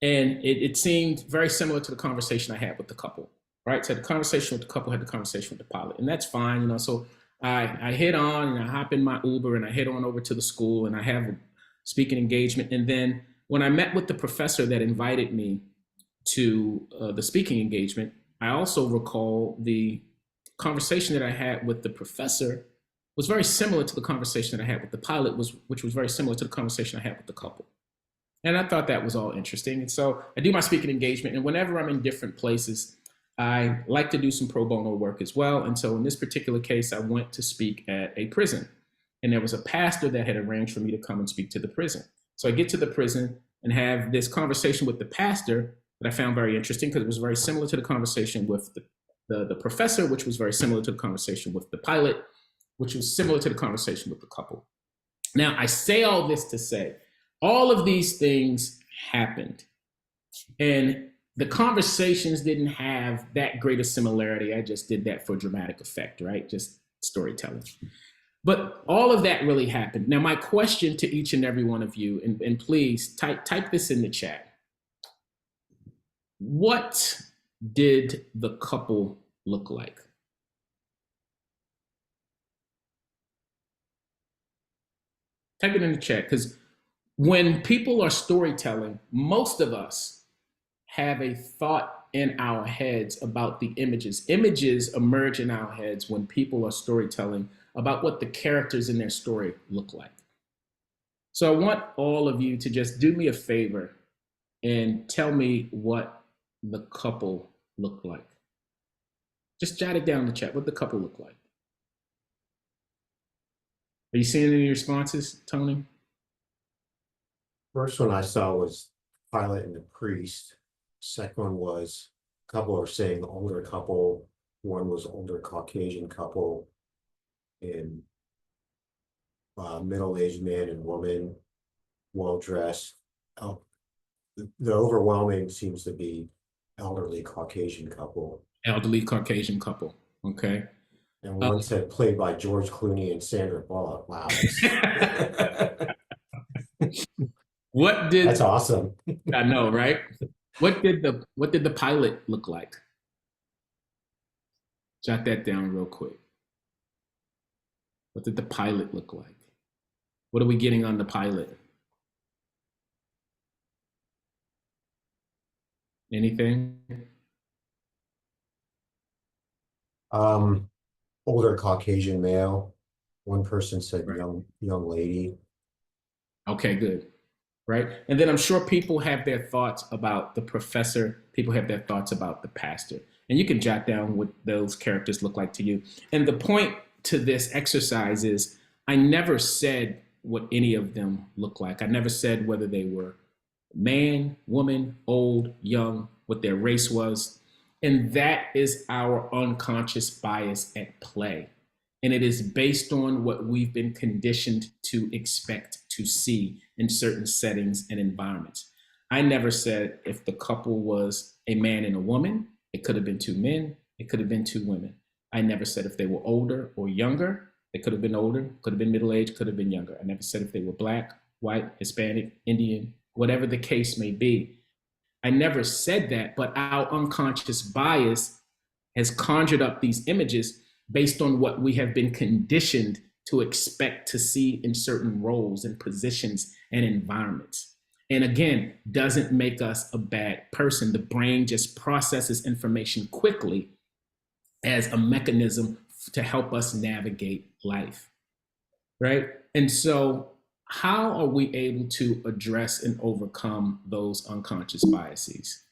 And it seemed very similar to the conversation I had with the couple, right? So the conversation with the couple had the conversation with the pilot. And that's fine, So I hit on and I hop in my Uber and I head on over to the school and I have a speaking engagement. And then when I met with the professor that invited me to the speaking engagement, I also recall the conversation that I had with the professor was very similar to the conversation that I had with the pilot, which was very similar to the conversation I had with the couple. And I thought that was all interesting. And so I do my speaking engagement, and whenever I'm in different places, I like to do some pro bono work as well. And so in this particular case, I went to speak at a prison, and there was a pastor that had arranged for me to come and speak to the prison. So I get to the prison and have this conversation with the pastor that I found very interesting, because it was very similar to the conversation with the professor, which was very similar to the conversation with the pilot, which was similar to the conversation with the couple. Now, I say all this to say, all of these things happened, and the conversations didn't have that great a similarity. I just did that for dramatic effect, right? Just storytelling. But all of that really happened. Now, my question to each and every one of you, and please type this in the chat. What did the couple look like? Type it in the chat, because when people are storytelling, most of us have a thought in our heads about the images. Images emerge in our heads when people are storytelling about what the characters in their story look like. So I want all of you to just do me a favor and tell me what the couple looked like. Just jot it down in the chat. What the couple look like? Are you seeing any responses, Tony? First one I saw was pilot and the priest. Second one was a couple are saying older couple. One was older Caucasian couple, and middle-aged man and woman, well-dressed. Oh, the overwhelming seems to be elderly Caucasian couple. Elderly Caucasian couple. Okay. And one said played by George Clooney and Sandra Bullock. Wow. That's awesome. I know, right? What did the pilot look like? Jot that down real quick. What did the pilot look like? What are we getting on the pilot? Anything? Older Caucasian male. One person said Right. young lady. Okay, good. Right. And then I'm sure people have their thoughts about the professor. People have their thoughts about the pastor. And you can jot down what those characters look like to you. And the point to this exercise is I never said what any of them look like. I never said whether they were man, woman, old, young, what their race was. And that is our unconscious bias at play. And it is based on what we've been conditioned to expect to see in certain settings and environments. I never said if the couple was a man and a woman, it could have been two men, it could have been two women. I never said if they were older or younger, they could have been older, could have been middle-aged, could have been younger. I never said if they were Black, white, Hispanic, Indian, whatever the case may be. I never said that, but our unconscious bias has conjured up these images based on what we have been conditioned to expect to see in certain roles and positions and environments. And again, doesn't make us a bad person. The brain just processes information quickly as a mechanism to help us navigate life, right? And so how are we able to address and overcome those unconscious biases,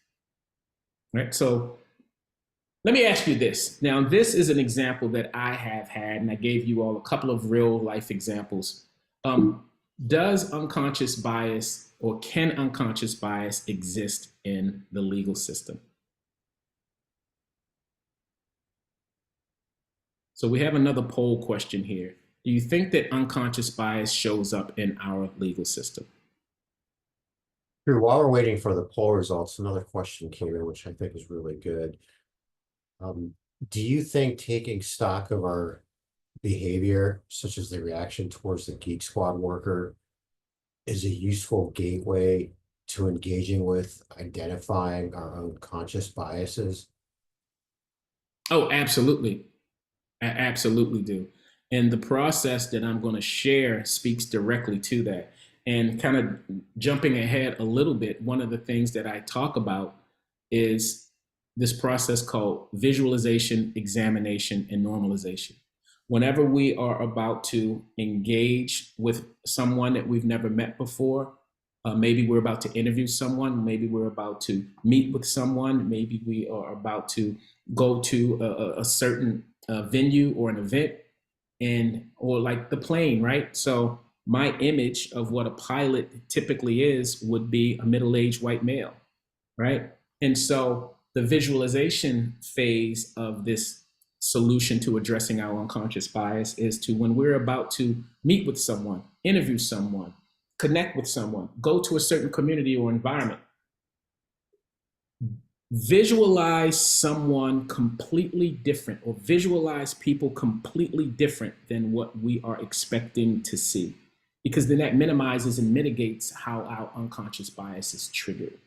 right? So let me ask you this. Now, this is an example that I have had, and I gave you all a couple of real life examples. Does unconscious bias, or can unconscious bias exist in the legal system? So we have another poll question here. Do you think that unconscious bias shows up in our legal system? Drew, while we're waiting for the poll results, another question came in, which I think is really good. Do you think taking stock of our behavior, such as the reaction towards the Geek Squad worker, is a useful gateway to engaging with identifying our own conscious biases? Oh, absolutely. I absolutely do. And the process that I'm going to share speaks directly to that. And kind of jumping ahead a little bit, one of the things that I talk about is this process called visualization, examination, and normalization. Whenever we are about to engage with someone that we've never met before, maybe we're about to interview someone, maybe we're about to meet with someone, maybe we are about to go to a certain venue or an event, or like the plane, right? So my image of what a pilot typically is would be a middle-aged white male, right? And so the visualization phase of this solution to addressing our unconscious bias is to, when we're about to meet with someone, interview someone, connect with someone, go to a certain community or environment, visualize someone completely different, or visualize people completely different than what we are expecting to see, because then that minimizes and mitigates how our unconscious bias is triggered.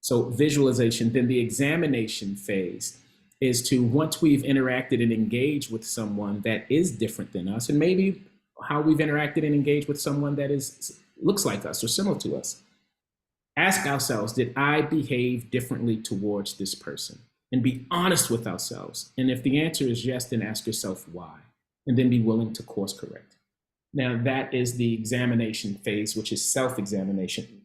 So visualization. Then the examination phase is to, once we've interacted and engaged with someone that is different than us, and maybe how we've interacted and engaged with someone that looks like us or similar to us, ask ourselves, did I behave differently towards this person? And be honest with ourselves. And if the answer is yes, then ask yourself why, and then be willing to course correct. Now, that is the examination phase, which is self-examination.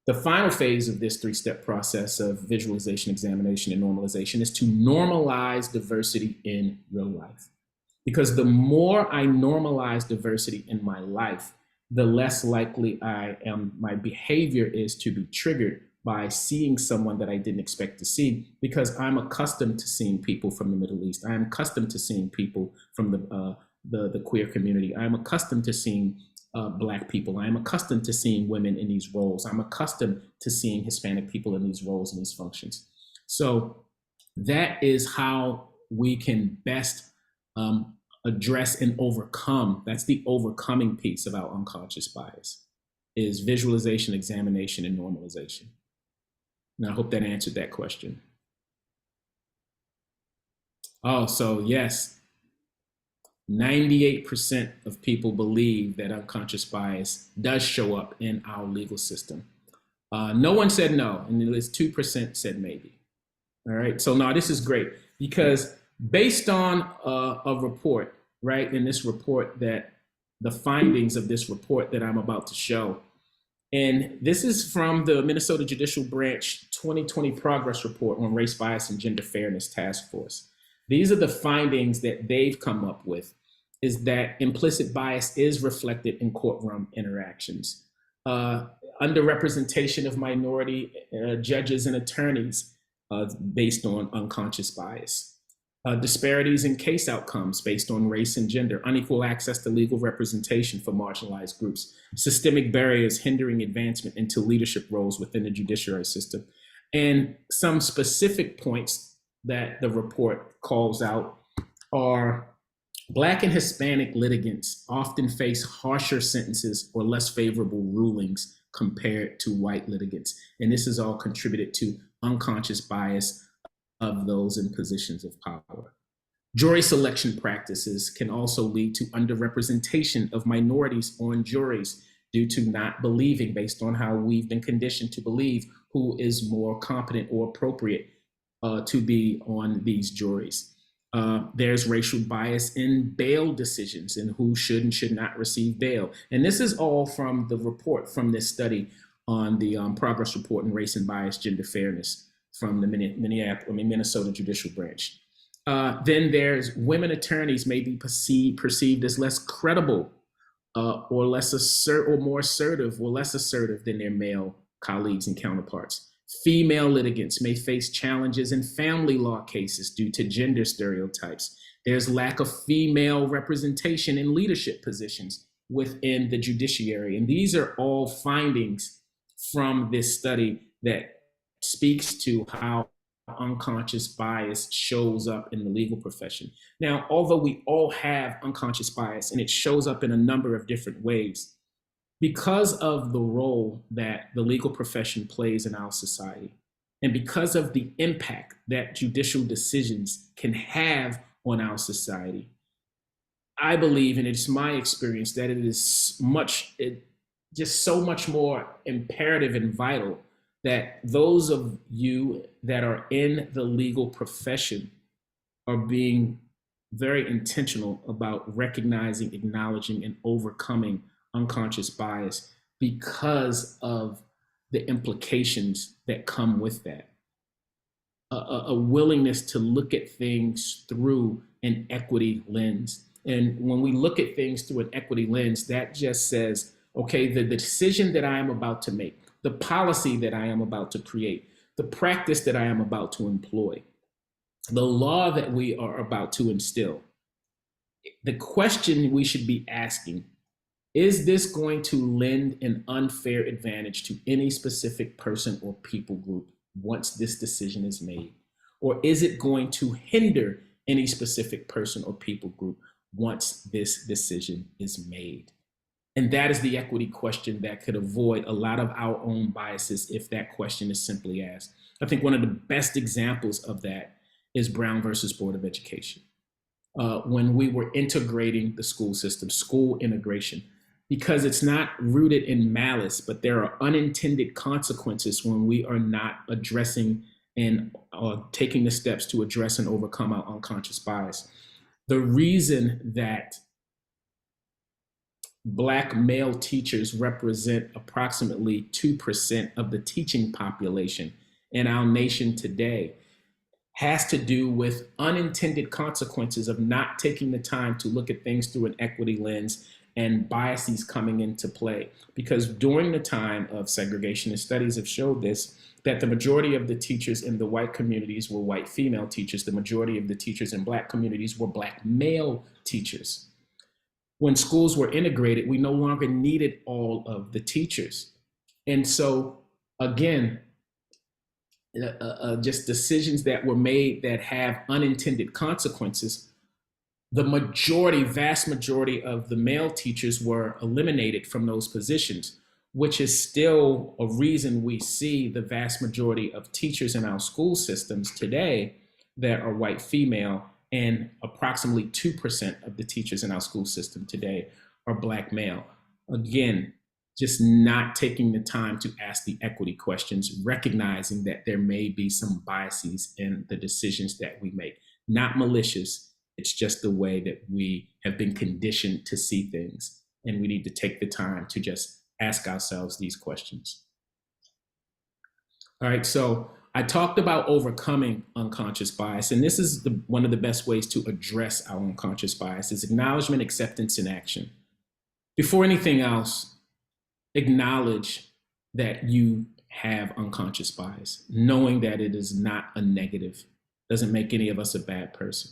The final phase of this three-step process of visualization, examination, and normalization is to normalize diversity in real life. Because the more I normalize diversity in my life, the less likely my behavior is to be triggered by seeing someone that I didn't expect to see, because I'm accustomed to seeing people from the Middle East. I'm accustomed to seeing people from the queer community. I'm accustomed to seeing Black people. I'm accustomed to seeing women in these roles. I'm accustomed to seeing Hispanic people in these roles and these functions. So that is how we can best address and overcome. That's the overcoming piece of our unconscious bias, is visualization, examination, and normalization. And I hope that answered that question. Oh, so yes, 98% of people believe that unconscious bias does show up in our legal system. No one said no, and at least 2% said maybe. All right, so now this is great, because based on a report, right, in this report, that the findings of this report that I'm about to show, and this is from the Minnesota Judicial Branch 2020 Progress Report on Race Bias and Gender Fairness Task Force. These are the findings that they've come up with, is that implicit bias is reflected in courtroom interactions. Underrepresentation of minority judges and attorneys based on unconscious bias. Disparities in case outcomes based on race and gender, unequal access to legal representation for marginalized groups, systemic barriers hindering advancement into leadership roles within the judiciary system. And some specific points that the report calls out are: Black and Hispanic litigants often face harsher sentences or less favorable rulings compared to white litigants. And this is all contributed to unconscious bias of those in positions of power. Jury selection practices can also lead to underrepresentation of minorities on juries due to not believing, based on how we've been conditioned to believe, who is more competent or appropriate to be on these juries. There's racial bias in bail decisions and who should and should not receive bail. And this is all from the report from this study on the Progress Report on Race and Bias, Gender Fairness from the Minnesota Judicial Branch. Then there's women attorneys may be perceived as less credible or more assertive or less assertive than their male colleagues and counterparts. Female litigants may face challenges in family law cases due to gender stereotypes. There's lack of female representation in leadership positions within the judiciary. And these are all findings from this study that speaks to how unconscious bias shows up in the legal profession. Now, although we all have unconscious bias and it shows up in a number of different ways, because of the role that the legal profession plays in our society, and because of the impact that judicial decisions can have on our society, I believe, and it's my experience, that it is just so much more imperative and vital that those of you that are in the legal profession are being very intentional about recognizing, acknowledging, and overcoming unconscious bias because of the implications that come with that. A willingness to look at things through an equity lens. And when we look at things through an equity lens, that just says, okay, the decision that I am about to make, the policy that I am about to create, the practice that I am about to employ, the law that we are about to instill, the question we should be asking, is this going to lend an unfair advantage to any specific person or people group once this decision is made? Or is it going to hinder any specific person or people group once this decision is made? And that is the equity question that could avoid a lot of our own biases if that question is simply asked. I think one of the best examples of that is Brown versus Board of Education. When we were integrating the school system, school integration, because it's not rooted in malice, but there are unintended consequences when we are not addressing and taking the steps to address and overcome our unconscious bias. The reason that Black male teachers represent approximately 2% of the teaching population in our nation today has to do with unintended consequences of not taking the time to look at things through an equity lens and biases coming into play. Because during the time of segregation, and studies have showed this, that the majority of the teachers in the white communities were white female teachers. The majority of the teachers in Black communities were Black male teachers. When schools were integrated, we no longer needed all of the teachers. And so, again, just decisions that were made that have unintended consequences. The majority, vast majority of the male teachers were eliminated from those positions, which is still a reason we see the vast majority of teachers in our school systems today that are white female, and approximately 2% of the teachers in our school system today are Black male. Again, just not taking the time to ask the equity questions, recognizing that there may be some biases in the decisions that we make. Not malicious, it's just the way that we have been conditioned to see things. And we need to take the time to just ask ourselves these questions. All right, so I talked about overcoming unconscious bias, and this is one of the best ways to address our unconscious bias is acknowledgement, acceptance, and action. Before anything else, acknowledge that you have unconscious bias, knowing that it is not a negative, doesn't make any of us a bad person.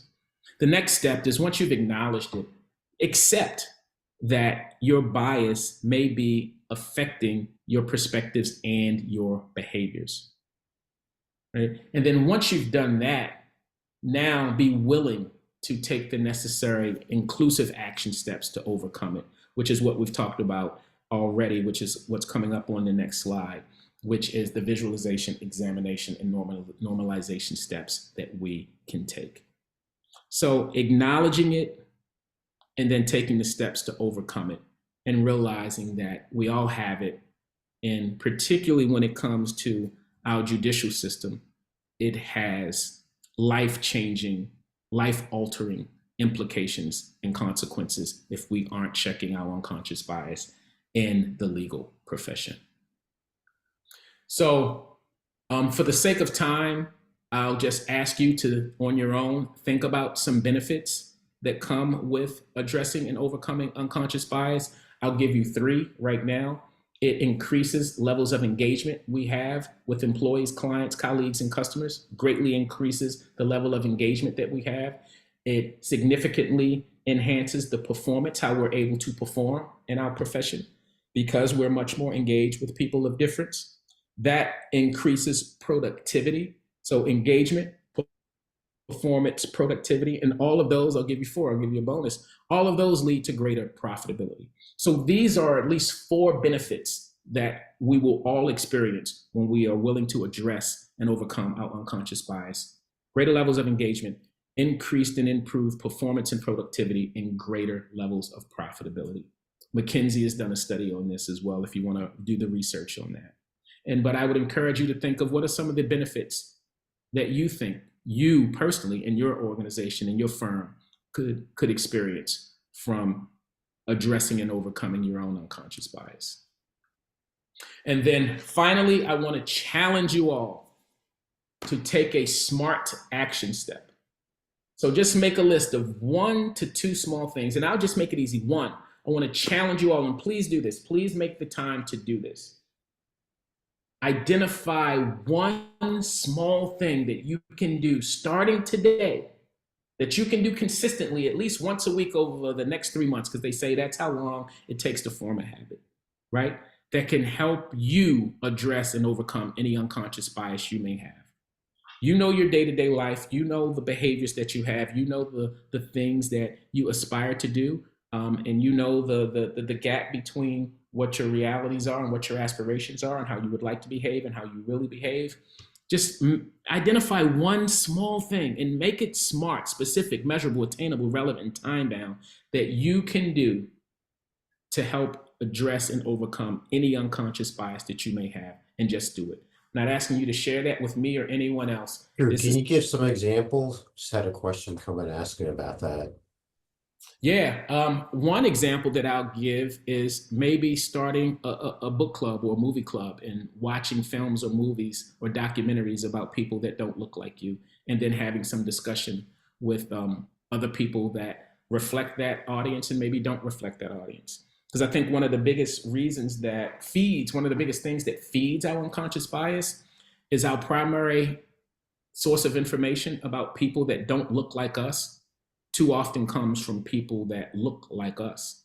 The next step is, once you've acknowledged it, accept that your bias may be affecting your perspectives and your behaviors. Right? And then once you've done that, now be willing to take the necessary inclusive action steps to overcome it, which is what we've talked about already, which is what's coming up on the next slide, which is the visualization, examination, and normalization steps that we can take. So acknowledging it and then taking the steps to overcome it and realizing that we all have it. And particularly when it comes to our judicial system, it has life-changing, life-altering implications and consequences if we aren't checking our unconscious bias in the legal profession. So for the sake of time, I'll just ask you to, on your own, think about some benefits that come with addressing and overcoming unconscious bias. I'll give you 3 right now. It increases levels of engagement we have with employees, clients, colleagues, and customers, greatly increases the level of engagement that we have. It significantly enhances the performance, how we're able to perform in our profession, because we're much more engaged with people of difference. That increases productivity. So engagement, performance, productivity, and all of those, I'll give you 4, I'll give you a bonus. All of those lead to greater profitability. So these are at least 4 benefits that we will all experience when we are willing to address and overcome our unconscious bias. Greater levels of engagement, increased and improved performance and productivity, and greater levels of profitability. McKinsey has done a study on this as well, if you want to do the research on that. But I would encourage you to think of what are some of the benefits that you think you personally in your organization, in your firm, could experience from addressing and overcoming your own unconscious bias. And then finally, I want to challenge you all to take a smart action step. So just make a list of 1 to 2 small things, and I'll just make it easy. 1, I want to challenge you all, and please do this. Please make the time to do this. Identify 1 small thing that you can do starting today, that you can do consistently at least once a week over the next 3 months, because they say that's how long it takes to form a habit, right? That can help you address and overcome any unconscious bias you may have. You know your day-to-day life, you know the behaviors that you have, you know the things that you aspire to do, and you know the gap between what your realities are and what your aspirations are and how you would like to behave and how you really behave. Just identify 1 small thing and make it smart, specific, measurable, attainable, relevant, and time-bound that you can do to help address and overcome any unconscious bias that you may have, and just do it. I'm not asking you to share that with me or anyone else. Can you give some examples? Just had a question come in asking about that. Yeah, 1 example that I'll give is maybe starting a book club or a movie club and watching films or movies or documentaries about people that don't look like you, and then having some discussion with other people that reflect that audience and maybe don't reflect that audience. Because I think one of the biggest things that feeds our unconscious bias is our primary source of information about people that don't look like us too often comes from people that look like us.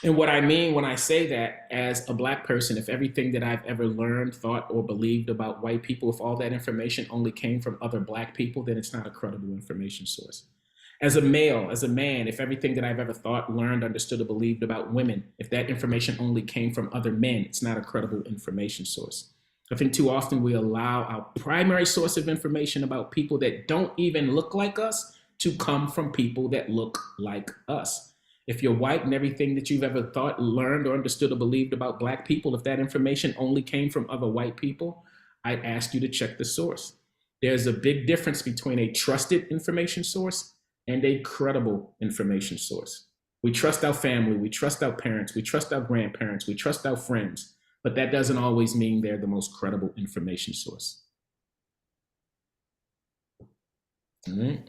And what I mean when I say that, as a Black person, if everything that I've ever learned, thought, or believed about white people, if all that information only came from other Black people, then it's not a credible information source. As a male, as a man, if everything that I've ever thought, learned, understood, or believed about women, if that information only came from other men, it's not a credible information source. I think too often we allow our primary source of information about people that don't even look like us to come from people that look like us. If you're white and everything that you've ever thought, learned, or understood or believed about Black people, if that information only came from other white people, I'd ask you to check the source. There's a big difference between a trusted information source and a credible information source. We trust our family, we trust our parents, we trust our grandparents, we trust our friends, but that doesn't always mean they're the most credible information source. All right.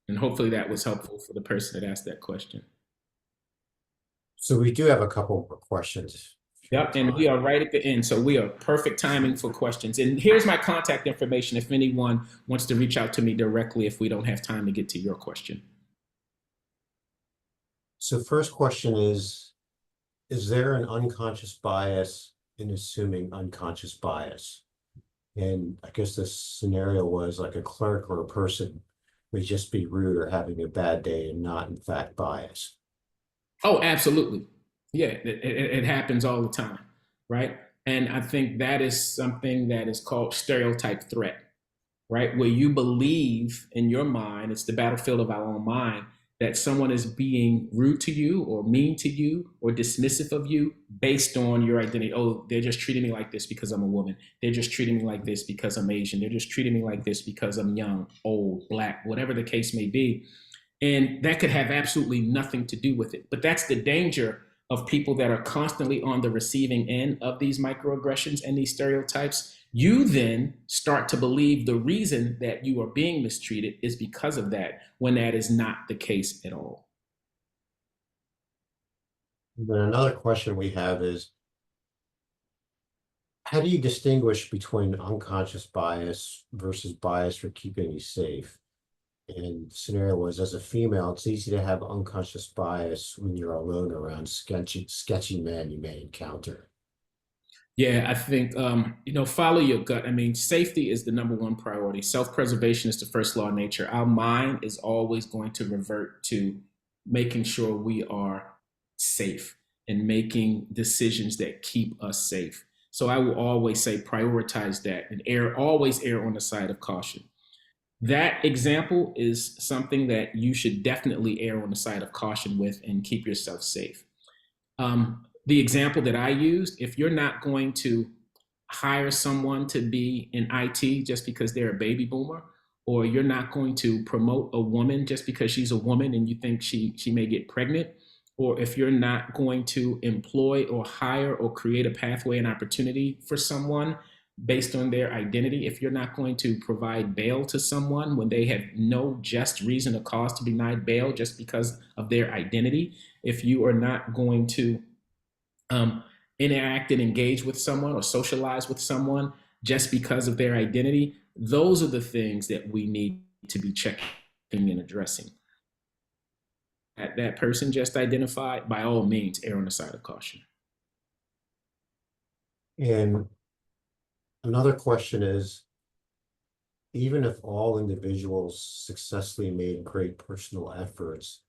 And hopefully that was helpful for the person that asked that question. So we do have a couple more questions. Yep, and we are right at the end, so we are perfect timing for questions. And here's my contact information if anyone wants to reach out to me directly if we don't have time to get to your question. So first question is there an unconscious bias in assuming unconscious bias? And I guess this scenario was like a clerk or a person may just be rude or having a bad day and not in fact biased. Oh, absolutely. Yeah, it happens all the time, right? And I think that is something that is called stereotype threat, right? Where you believe in your mind, it's the battlefield of our own mind, that someone is being rude to you or mean to you or dismissive of you based on your identity. Oh, they're just treating me like this because I'm a woman. They're just treating me like this because I'm Asian. They're just treating me like this because I'm young, old, Black, whatever the case may be. And that could have absolutely nothing to do with it. But that's the danger of people that are constantly on the receiving end of these microaggressions and these stereotypes. You then start to believe the reason that you are being mistreated is because of that, when that is not the case at all. And then another question we have is, how do you distinguish between unconscious bias versus bias for keeping you safe? And the scenario was, as a female, it's easy to have unconscious bias when you're alone around sketchy men you may encounter. Yeah, I think, follow your gut. I mean, safety is the #1 priority. Self-preservation is the first law of nature. Our mind is always going to revert to making sure we are safe and making decisions that keep us safe. So I will always say prioritize that and always err on the side of caution. That example is something that you should definitely err on the side of caution with and keep yourself safe. The example that I used, if you're not going to hire someone to be in IT just because they're a baby boomer, or you're not going to promote a woman just because she's a woman and you think she may get pregnant, or if you're not going to employ or hire or create a pathway and opportunity for someone based on their identity, if you're not going to provide bail to someone when they have no just reason or cause to be denied bail just because of their identity, if you are not going to interact and engage with someone or socialize with someone just because of their identity, those are the things that we need to be checking and addressing. That person just identified, by all means, err on the side of caution. And another question is, even if all individuals successfully made great personal efforts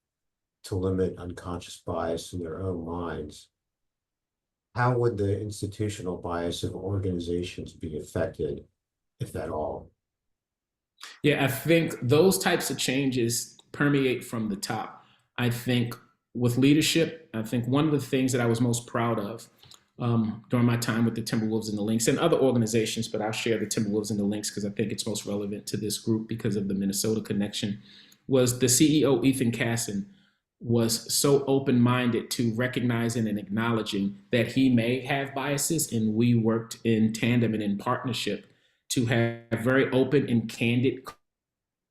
to limit unconscious bias in their own minds, how would the institutional bias of organizations be affected, if at all? Yeah, I think those types of changes permeate from the top. I think with leadership, I think one of the things that I was most proud of during my time with the Timberwolves and the Lynx and other organizations, but I'll share the Timberwolves and the Lynx because I think it's most relevant to this group because of the Minnesota connection, was the CEO, Ethan Casson, was so open-minded to recognizing and acknowledging that he may have biases, and we worked in tandem and in partnership to have very open and candid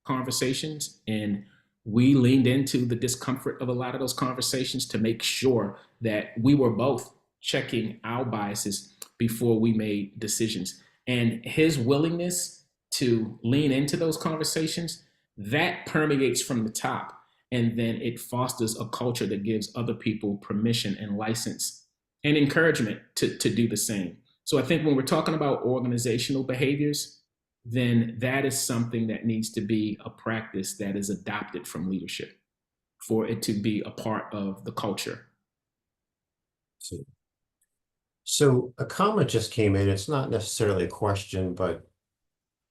conversations. And we leaned into the discomfort of a lot of those conversations to make sure that we were both checking our biases before we made decisions. And his willingness to lean into those conversations, that permeates from the top. And then it fosters a culture that gives other people permission and license and encouragement to do the same. So I think when we're talking about organizational behaviors, then that is something that needs to be a practice that is adopted from leadership for it to be a part of the culture. So a comment just came in. It's not necessarily a question, but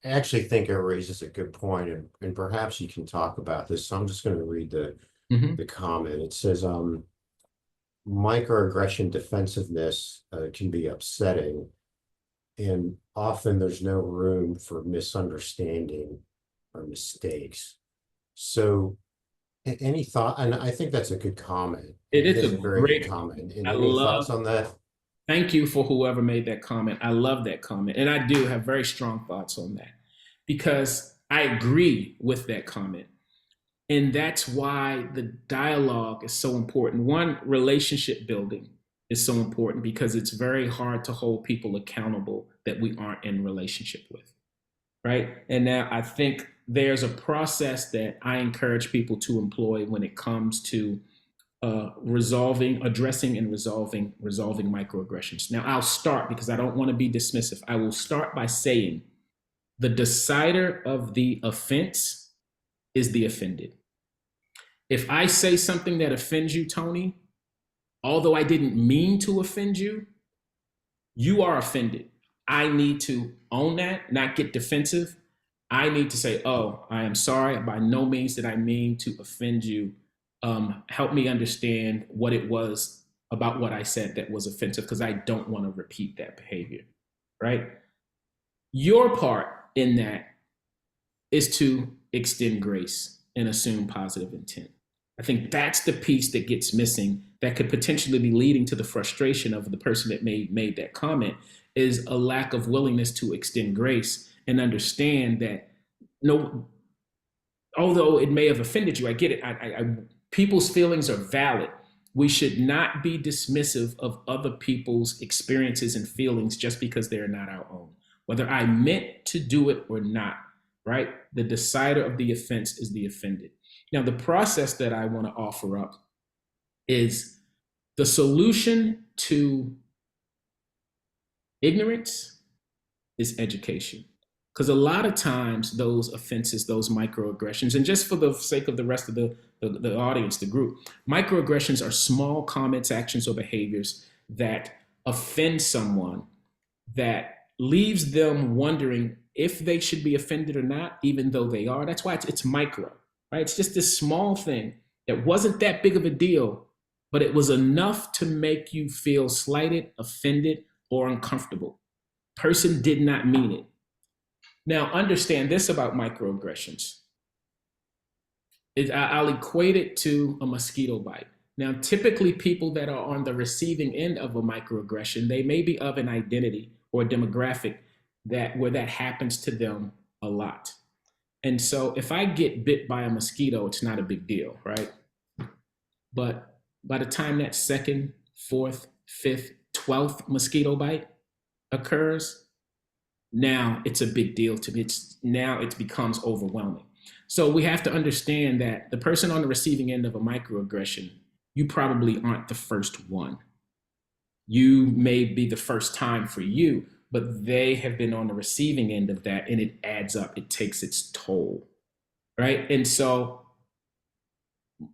I actually think it raises a good point, and perhaps you can talk about this. So I'm just going to read the comment. It says, microaggression defensiveness can be upsetting, and often there's no room for misunderstanding or mistakes. So any thought? And I think that's a good comment. It is a very great good comment. And I any love, thoughts on that? Thank you for whoever made that comment. I love that comment. And I do have very strong thoughts on that because I agree with that comment. And that's why the dialogue is so important. One, relationship building is so important because it's very hard to hold people accountable that we aren't in relationship with, right? And now I think there's a process that I encourage people to employ when it comes to addressing and resolving microaggressions. Now I'll start, because I don't want to be dismissive, I will start by saying the decider of the offense is the offended. If I say something that offends you, Tony, although I didn't mean to offend you, you are offended. I need to own that, not get defensive. I need to say, oh, I am sorry. By no means did I mean to offend you. Help me understand what it was about what I said that was offensive, because I don't want to repeat that behavior, right? Your part in that is to extend grace and assume positive intent. I think that's the piece that gets missing that could potentially be leading to the frustration of the person that made that comment, is a lack of willingness to extend grace and understand that, no, although it may have offended you, I get it. People's feelings are valid. We should not be dismissive of other people's experiences and feelings just because they're not our own, whether I meant to do it or not, right? The decider of the offense is the offended. Now, the process that I want to offer up is the solution to ignorance is education. Because a lot of times those offenses, those microaggressions, and just for the sake of the rest of the audience, the group, microaggressions are small comments, actions, or behaviors that offend someone, that leaves them wondering if they should be offended or not, even though they are. That's why it's micro, right? It's just this small thing that wasn't that big of a deal, but it was enough to make you feel slighted, offended, or uncomfortable. Person did not mean it. Now, understand this about microaggressions. I'll equate it to a mosquito bite. Now, typically people that are on the receiving end of a microaggression, they may be of an identity or a demographic where that happens to them a lot. And so if I get bit by a mosquito, it's not a big deal, right? But by the time that second, fourth, fifth, 12th mosquito bite occurs, now it's a big deal to me. Now it becomes overwhelming. So we have to understand that the person on the receiving end of a microaggression, you probably aren't the first one. You may be the first time for you, but they have been on the receiving end of that, and it adds up. It takes its toll, right? And so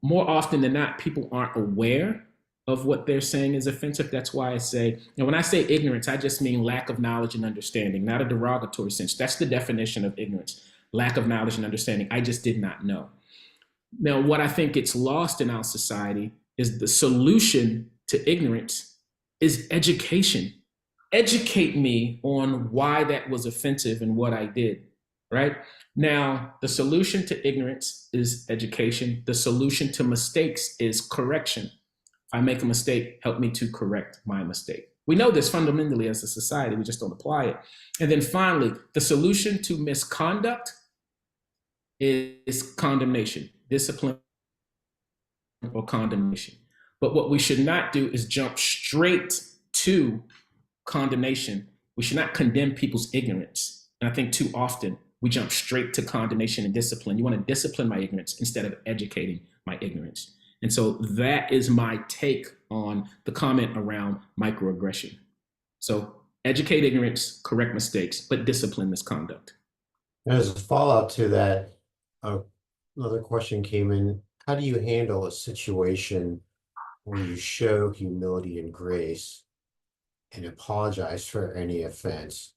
more often than not, people aren't aware of what they're saying is offensive. That's why I say, and when I say ignorance, I just mean lack of knowledge and understanding, not a derogatory sense. That's the definition of ignorance, lack of knowledge and understanding. I just did not know. Now, what I think gets lost in our society is the solution to ignorance is education. Educate me on why that was offensive and what I did, right? Now, the solution to ignorance is education. The solution to mistakes is correction. If I make a mistake, help me to correct my mistake. We know this fundamentally as a society, we just don't apply it. And then finally, the solution to misconduct is condemnation, discipline or condemnation. But what we should not do is jump straight to condemnation. We should not condemn people's ignorance. And I think too often we jump straight to condemnation and discipline. You want to discipline my ignorance instead of educating my ignorance. And so that is my take on the comment around microaggression. So educate ignorance, correct mistakes, but discipline misconduct. As a follow-up to that, another question came in. How do you handle a situation where you show humility and grace and apologize for any offense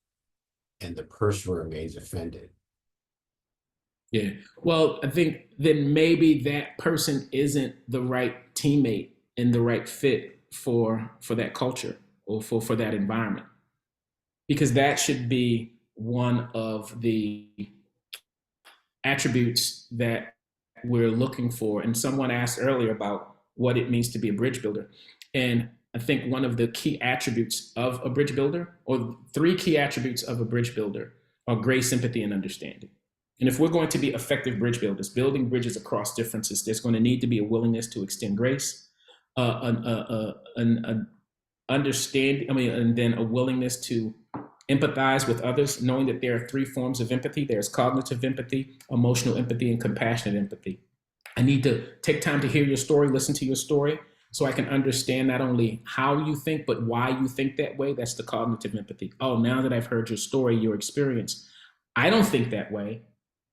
and the person remains offended? Yeah, well, I think then maybe that person isn't the right teammate and the right fit for that culture or for that environment, because that should be one of the attributes that we're looking for. And someone asked earlier about what it means to be a bridge builder. And I think one of the key attributes of a bridge builder, or 3 key attributes of a bridge builder, are grace, empathy, and understanding. And if we're going to be effective bridge builders, building bridges across differences, there's going to need to be a willingness to extend grace, an understanding, and then a willingness to empathize with others, knowing that there are 3 forms of empathy. There's cognitive empathy, emotional empathy, and compassionate empathy. I need to take time to hear your story, listen to your story, so I can understand not only how you think, but why you think that way. That's the cognitive empathy. Oh, now that I've heard your story, your experience, I don't think that way,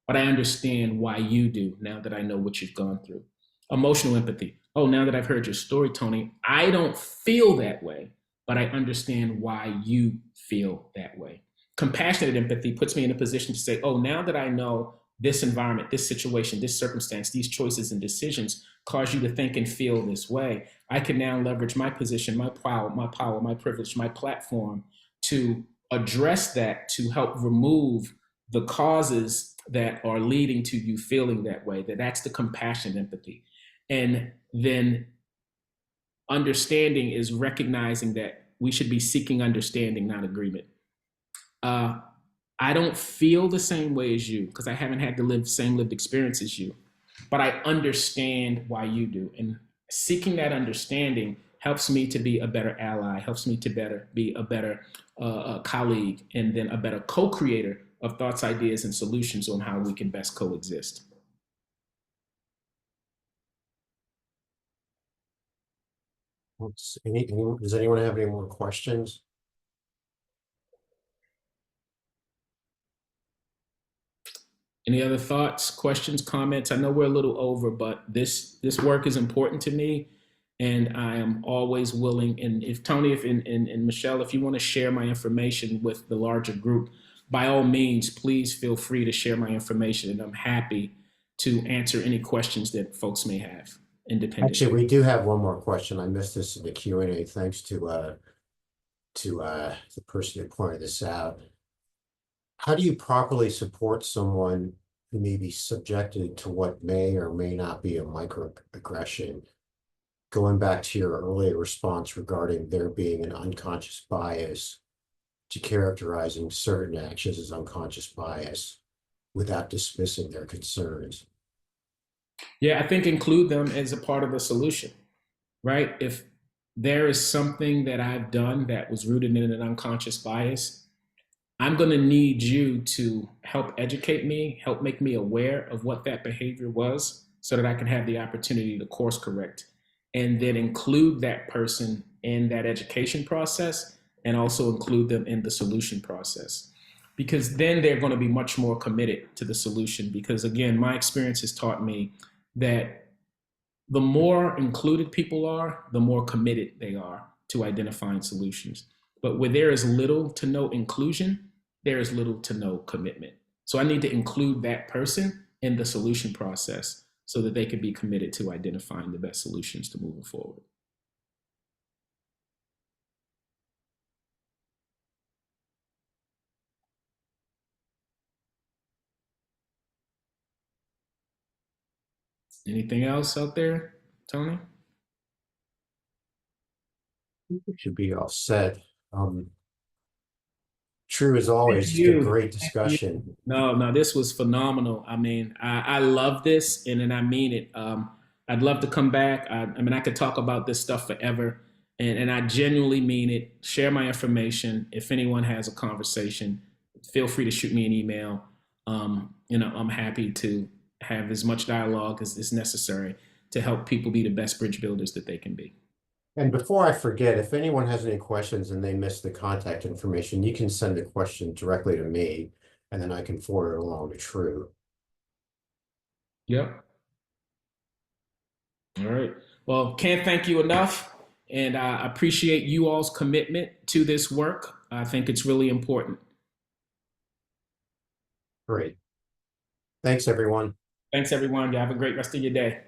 but I understand why you do now that I know what you've gone through. Emotional empathy. Oh, now that I've heard your story, Tony, I don't feel that way, but I understand why you feel that way. Compassionate empathy puts me in a position to say, oh, now that I know this environment, this situation, this circumstance, these choices and decisions cause you to think and feel this way, I can now leverage my position, my power, my privilege, my platform to address that, to help remove the causes that are leading to you feeling that way. That's the compassion empathy. And then understanding is recognizing that we should be seeking understanding, not agreement. I don't feel the same way as you because I haven't had the same lived experience as you, but I understand why you do. And seeking that understanding helps me to be a better ally, helps me to be a better colleague, and then a better co-creator of thoughts, ideas, and solutions on how we can best coexist. Does anyone have any more questions? Any other thoughts, questions, comments? I know we're a little over, but this work is important to me, and I am always willing. And if Tony, and Michelle, if you want to share my information with the larger group, by all means, please feel free to share my information, and I'm happy to answer any questions that folks may have independently. Actually, we do have one more question. I missed this in the Q&A. Thanks to to the person who pointed this out. How do you properly support someone who may be subjected to what may or may not be a microaggression? Going back to your earlier response regarding there being an unconscious bias to characterizing certain actions as unconscious bias without dismissing their concerns. Yeah, I think include them as a part of the solution, right? If there is something that I've done that was rooted in an unconscious bias, I'm going to need you to help educate me, help make me aware of what that behavior was so that I can have the opportunity to course correct and then include that person in that education process and also include them in the solution process. Because then they're going to be much more committed to the solution. Because again, my experience has taught me that the more included people are, the more committed they are to identifying solutions. But where there is little to no inclusion, there is little to no commitment. So I need to include that person in the solution process so that they can be committed to identifying the best solutions to moving forward. Anything else out there, Tony? We should be all set. True, as always, just a great discussion. No, this was phenomenal. I mean, I love this, and I mean it. I'd love to come back. I mean, I could talk about this stuff forever, and I genuinely mean it. Share my information. If anyone has a conversation, feel free to shoot me an email. I'm happy to have as much dialogue as is necessary to help people be the best bridge builders that they can be. And before I forget, if anyone has any questions and they missed the contact information, you can send the question directly to me, and then I can forward it along to True. Yep. All right. Well, can't thank you enough. And I appreciate you all's commitment to this work. I think it's really important. Great. Thanks, everyone. Thanks, everyone. You have a great rest of your day.